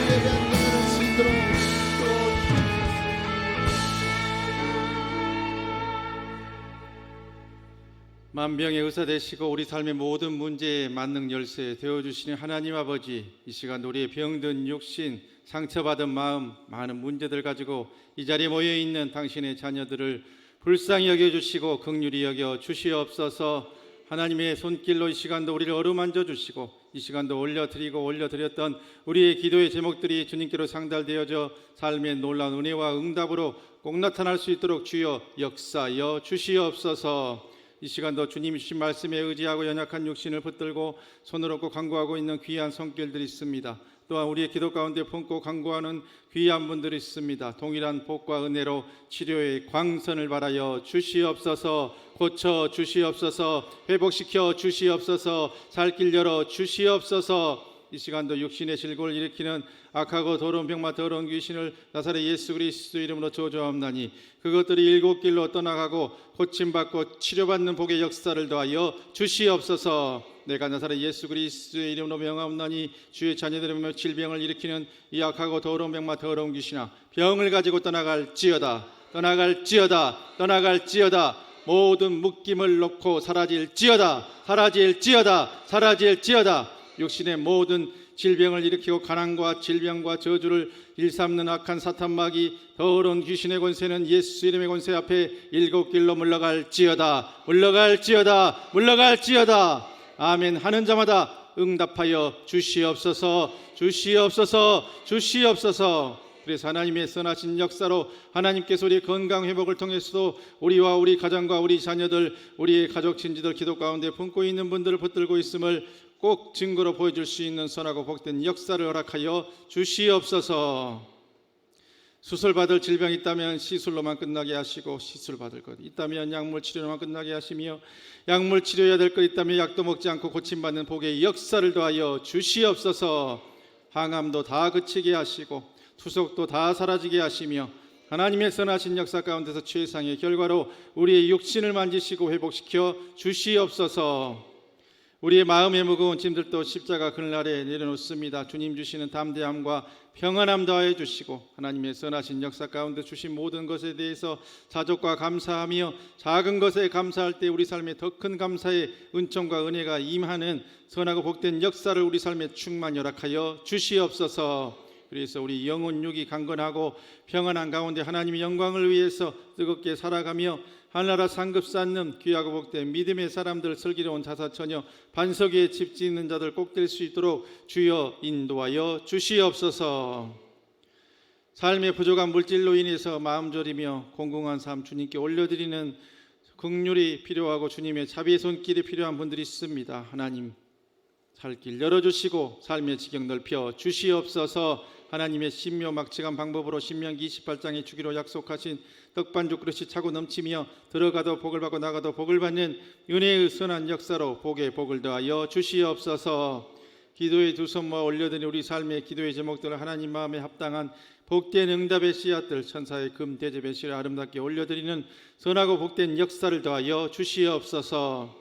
예배하는 것을 수 있도록 만병의 의사 되시고 우리 삶의 모든 문제에 만능 열쇠 되어주시는 하나님 아버지, 이 시간 우리의 병든 육신, 상처받은 마음, 많은 문제들 가지고 이 자리에 모여있는 당신의 자녀들을 불쌍히 여겨주시고 긍휼히 여겨 주시옵소서. 하나님의 손길로 이 시간도 우리를 어루만져 주시고 이 시간도 올려드렸던 우리의 기도의 제목들이 주님께로 상달되어져 삶의 놀라운 은혜와 응답으로 꼭 나타날 수 있도록 주여 역사여 주시옵소서. 이 시간도 주님 주신 말씀에 의지하고 연약한 육신을 붙들고 손을 얹고 간구하고 있는 귀한 손길들이 있습니다. 또한 우리의 기도 가운데 품고 간구하는 귀한 분들이 있습니다. 동일한 복과 은혜로 치료의 광선을 바라여 주시옵소서. 고쳐 주시옵소서. 회복시켜 주시옵소서. 살 길 열어 주시옵소서. 이 시간도 육신의 질고를 일으키는 악하고 더러운 병마 더러운 귀신을 나사렛 예수 그리스도 이름으로 저주하옵나니 그것들이 일곱 길로 떠나가고 고침받고 치료받는 복의 역사를 더하여 주시옵소서. 내가 나사렛 예수 그리스도의 이름으로 명하옵나니 주의 자녀들의 몸에 질병을 일으키는 이 악하고 더러운 병마 더러운 귀신아, 병을 가지고 떠나갈지어다. 모든 묶임을 놓고 사라질지어다. 육신의 모든 질병을 일으키고 가난과 질병과 저주를 일삼는 악한 사탄마귀 더러운 귀신의 권세는 예수 이름의 권세 앞에 일곱 길로 물러갈지어다. 아멘 하는 자마다 응답하여 주시옵소서. 그래서 하나님의 선하신 역사로 하나님께서 우리의 건강 회복을 통해서도 우리와 우리 가정과 우리 자녀들, 우리의 가족 친지들 기도 가운데 품고 있는 분들을 붙들고 있음을 꼭 증거로 보여줄 수 있는 선하고 복된 역사를 허락하여 주시옵소서. 수술받을 질병이 있다면 시술로만 끝나게 하시고, 시술받을 것 있다면 약물 치료로만 끝나게 하시며, 약물 치료해야 될 것 있다면 약도 먹지 않고 고침받는 복의 역사를 더하여 주시옵소서. 항암도 다 그치게 하시고 투석도 다 사라지게 하시며 하나님의 선하신 역사 가운데서 최상의 결과로 우리의 육신을 만지시고 회복시켜 주시옵소서. 우리의 마음의 무거운 짐들도 십자가 그늘아래 내려놓습니다. 주님 주시는 담대함과 평안함 더하여 주시고 하나님의 선하신 역사 가운데 주신 모든 것에 대해서 자족과 감사하며 작은 것에 감사할 때 우리 삶에 더 큰 감사의 은총과 은혜가 임하는 선하고 복된 역사를 우리 삶에 충만히 허락하여 주시옵소서. 그래서 우리 영혼 육이 강건하고 평안한 가운데 하나님의 영광을 위해서 뜨겁게 살아가며 하늘나라 상급 쌓는 귀하고 복된 믿음의 사람들, 슬기로운 자사처녀, 반석 위에 집 짓는 자들 꼭 될 수 있도록 주여 인도하여 주시옵소서. 삶의 부족한 물질로 인해서 마음 졸이며 공공한 삶 주님께 올려드리는 긍휼이 필요하고 주님의 자비의 손길이 필요한 분들이 있습니다. 하나님 살 길 열어주시고 삶의 지경 넓혀 주시옵소서. 하나님의 신묘막측한 방법으로 신명기 28장에 주기로 약속하신 떡반죽 그릇이 차고 넘치며 들어가도 복을 받고 나가도 복을 받는 은혜의 선한 역사로 복에 복을 더하여 주시옵소서. 기도의 두 손 모아 올려드린 우리 삶의 기도의 제목들을 하나님 마음에 합당한 복된 응답의 씨앗들, 천사의 금 대접의 씨를 아름답게 올려드리는 선하고 복된 역사를 더하여 주시옵소서.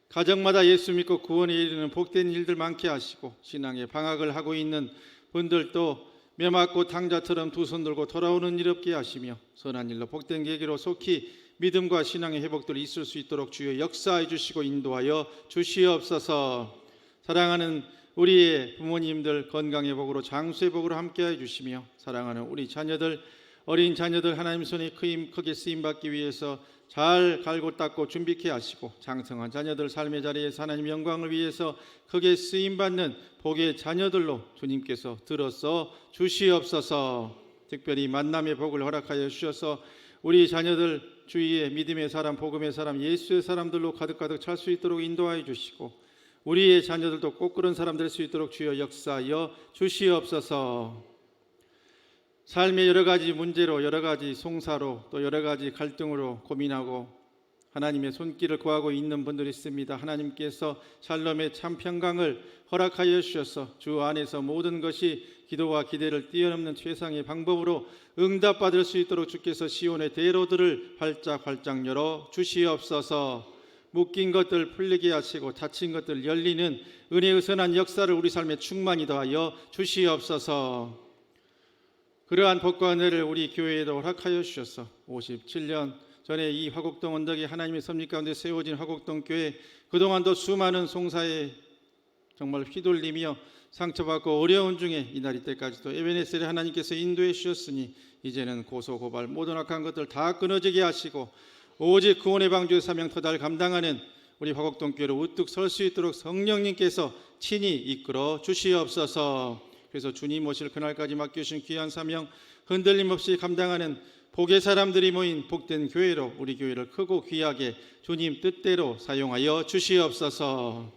가정마다 예수 믿고 구원에 이르는 복된 일들 많게 하시고 신앙의 방학을 하고 있는 분들도 매맞고 탕자처럼 두 손 들고 돌아오는 일 없게 하시며 선한 일로 복된 계기로 속히 믿음과 신앙의 회복들이 있을 수 있도록 주여 역사해 주시고 인도하여 주시옵소서. 사랑하는 우리의 부모님들 건강 회복으로 장수 회복으로 함께해 주시며 사랑하는 우리 자녀들, 어린 자녀들 하나님 손에 크게 쓰임받기 위해서 잘 갈고 닦고 준비케 하시고 장성한 자녀들 삶의 자리에서 하나님 영광을 위해서 크게 쓰임받는 복의 자녀들로 주님께서 들어서 주시옵소서. 특별히 만남의 복을 허락하여 주셔서 우리 자녀들 주위에 믿음의 사람, 복음의 사람, 예수의 사람들로 가득가득 찰 수 있도록 인도하여 주시고 우리의 자녀들도 꼭 그런 사람 될 수 있도록 주여 역사하여 주시옵소서. 삶의 여러 가지 문제로, 여러 가지 송사로, 또 여러 가지 갈등으로 고민하고 하나님의 손길을 구하고 있는 분들이 있습니다. 하나님께서 샬롬의 참 평강을 허락하여 주셔서 주 안에서 모든 것이 기도와 기대를 뛰어넘는 최상의 방법으로 응답받을 수 있도록 주께서 시온의 대로들을 활짝 열어 주시옵소서. 묶인 것들 풀리게 하시고 닫힌 것들 열리는 은혜의 선한 역사를 우리 삶에 충만히 더하여 주시옵소서. 그러한 복과 은혜를 우리 교회에도 허락하여 주셔서 57년 전에 이 화곡동 언덕에 하나님의 섭리 가운데 세워진 화곡동 교회, 그동안도 수많은 송사에 정말 휘둘리며 상처받고 어려운 중에 이날 이때까지도 에베네셀에 하나님께서 인도해 주셨으니 이제는 고소 고발 모든 악한 것들 다 끊어지게 하시고 오직 구원의 방주의 사명 터달 감당하는 우리 화곡동 교회로 우뚝 설 수 있도록 성령님께서 친히 이끌어 주시옵소서. 그래서 주님 오실 그날까지 맡겨주신 귀한 사명 흔들림 없이 감당하는 복의 사람들이 모인 복된 교회로 우리 교회를 크고 귀하게 주님 뜻대로 사용하여 주시옵소서.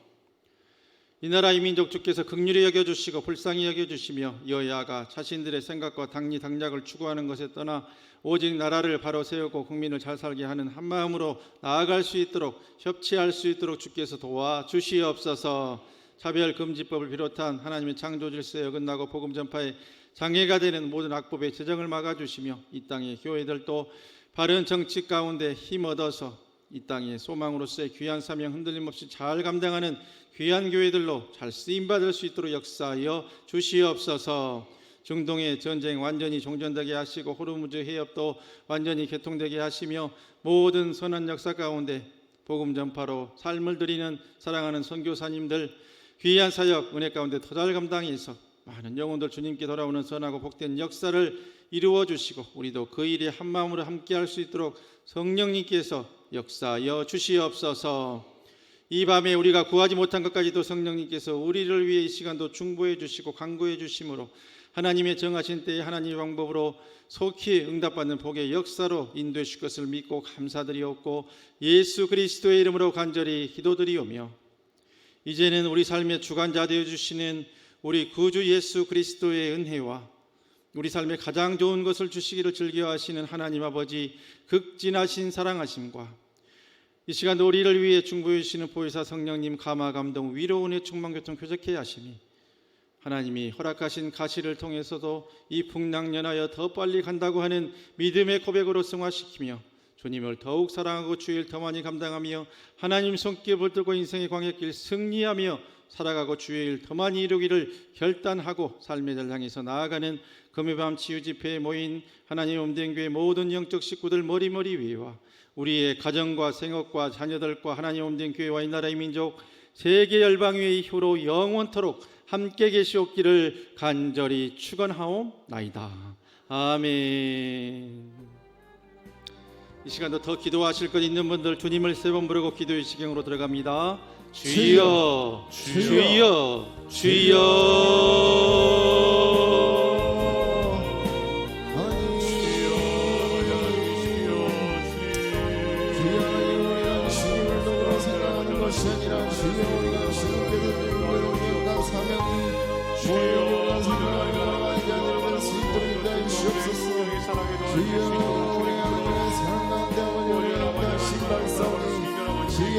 이 나라 이 민족 주께서 긍휼히 여겨주시고 불쌍히 여겨주시며 여야가 자신들의 생각과 당리 당략을 추구하는 것에 떠나 오직 나라를 바로 세우고 국민을 잘 살게 하는 한마음으로 나아갈 수 있도록 협치할 수 있도록 주께서 도와주시옵소서. 차별금지법을 비롯한 하나님의 창조 질서에 어긋나고 복음 전파에 장애가 되는 모든 악법의 제정을 막아주시며 이 땅의 교회들도 바른 정치 가운데 힘 얻어서 이 땅의 소망으로서의 귀한 사명 흔들림 없이 잘 감당하는 귀한 교회들로 잘 쓰임받을 수 있도록 역사하여 주시옵소서. 중동의 전쟁 완전히 종전되게 하시고 호르무즈 해협도 완전히 개통되게 하시며 모든 선한 역사 가운데 복음 전파로 삶을 드리는 사랑하는 선교사님들 귀한 사역 은혜 가운데 더 잘 감당해서 많은 영혼들 주님께 돌아오는 선하고 복된 역사를 이루어 주시고 우리도 그 일에 한마음으로 함께할 수 있도록 성령님께서 역사하여 주시옵소서. 이 밤에 우리가 구하지 못한 것까지도 성령님께서 우리를 위해 이 시간도 중보해 주시고 간구해 주심으로 하나님의 정하신 때에 하나님의 방법으로 속히 응답받는 복의 역사로 인도해 주실 것을 믿고 감사드리옵고 예수 그리스도의 이름으로 간절히 기도드리오며 이제는 우리 삶의 주관자 되어 주시는 우리 구주 예수 그리스도의 은혜와 우리 삶에 가장 좋은 것을 주시기를 즐겨하시는 하나님 아버지 극진하신 사랑하심과 이 시간도 우리를 위해 중보해 주시는 보혜사 성령님 감화 감동 위로 은혜 충만 교통 교제케 하심이 하나님이 허락하신 가시를 통해서도 이 풍랑연하여 더 빨리 간다고 하는 믿음의 고백으로 승화시키며 주님을 더욱 사랑하고 주의 일 더 많이 감당하며 하나님 손길 붙들고 인생의 광야길 승리하며 살아가고 주의 일 더 많이 이루기를 결단하고 삶의 절 향해서 나아가는 금요밤 치유집회에 모인 하나님 omden교회 모든 영적 식구들 머리머리 위에와 우리의 가정과 생업과 자녀들과 하나님 omden교회와 이 나라의 민족 세계 열방 위의 효로 영원토록 함께 계시옵기를 간절히 축원하옵나이다. 아멘. 이 시간도 더 기도하실 것 있는 분들 주님을 세 번 부르고 기도의 시경으로 들어갑니다. 주여, 주여, 주여. 주여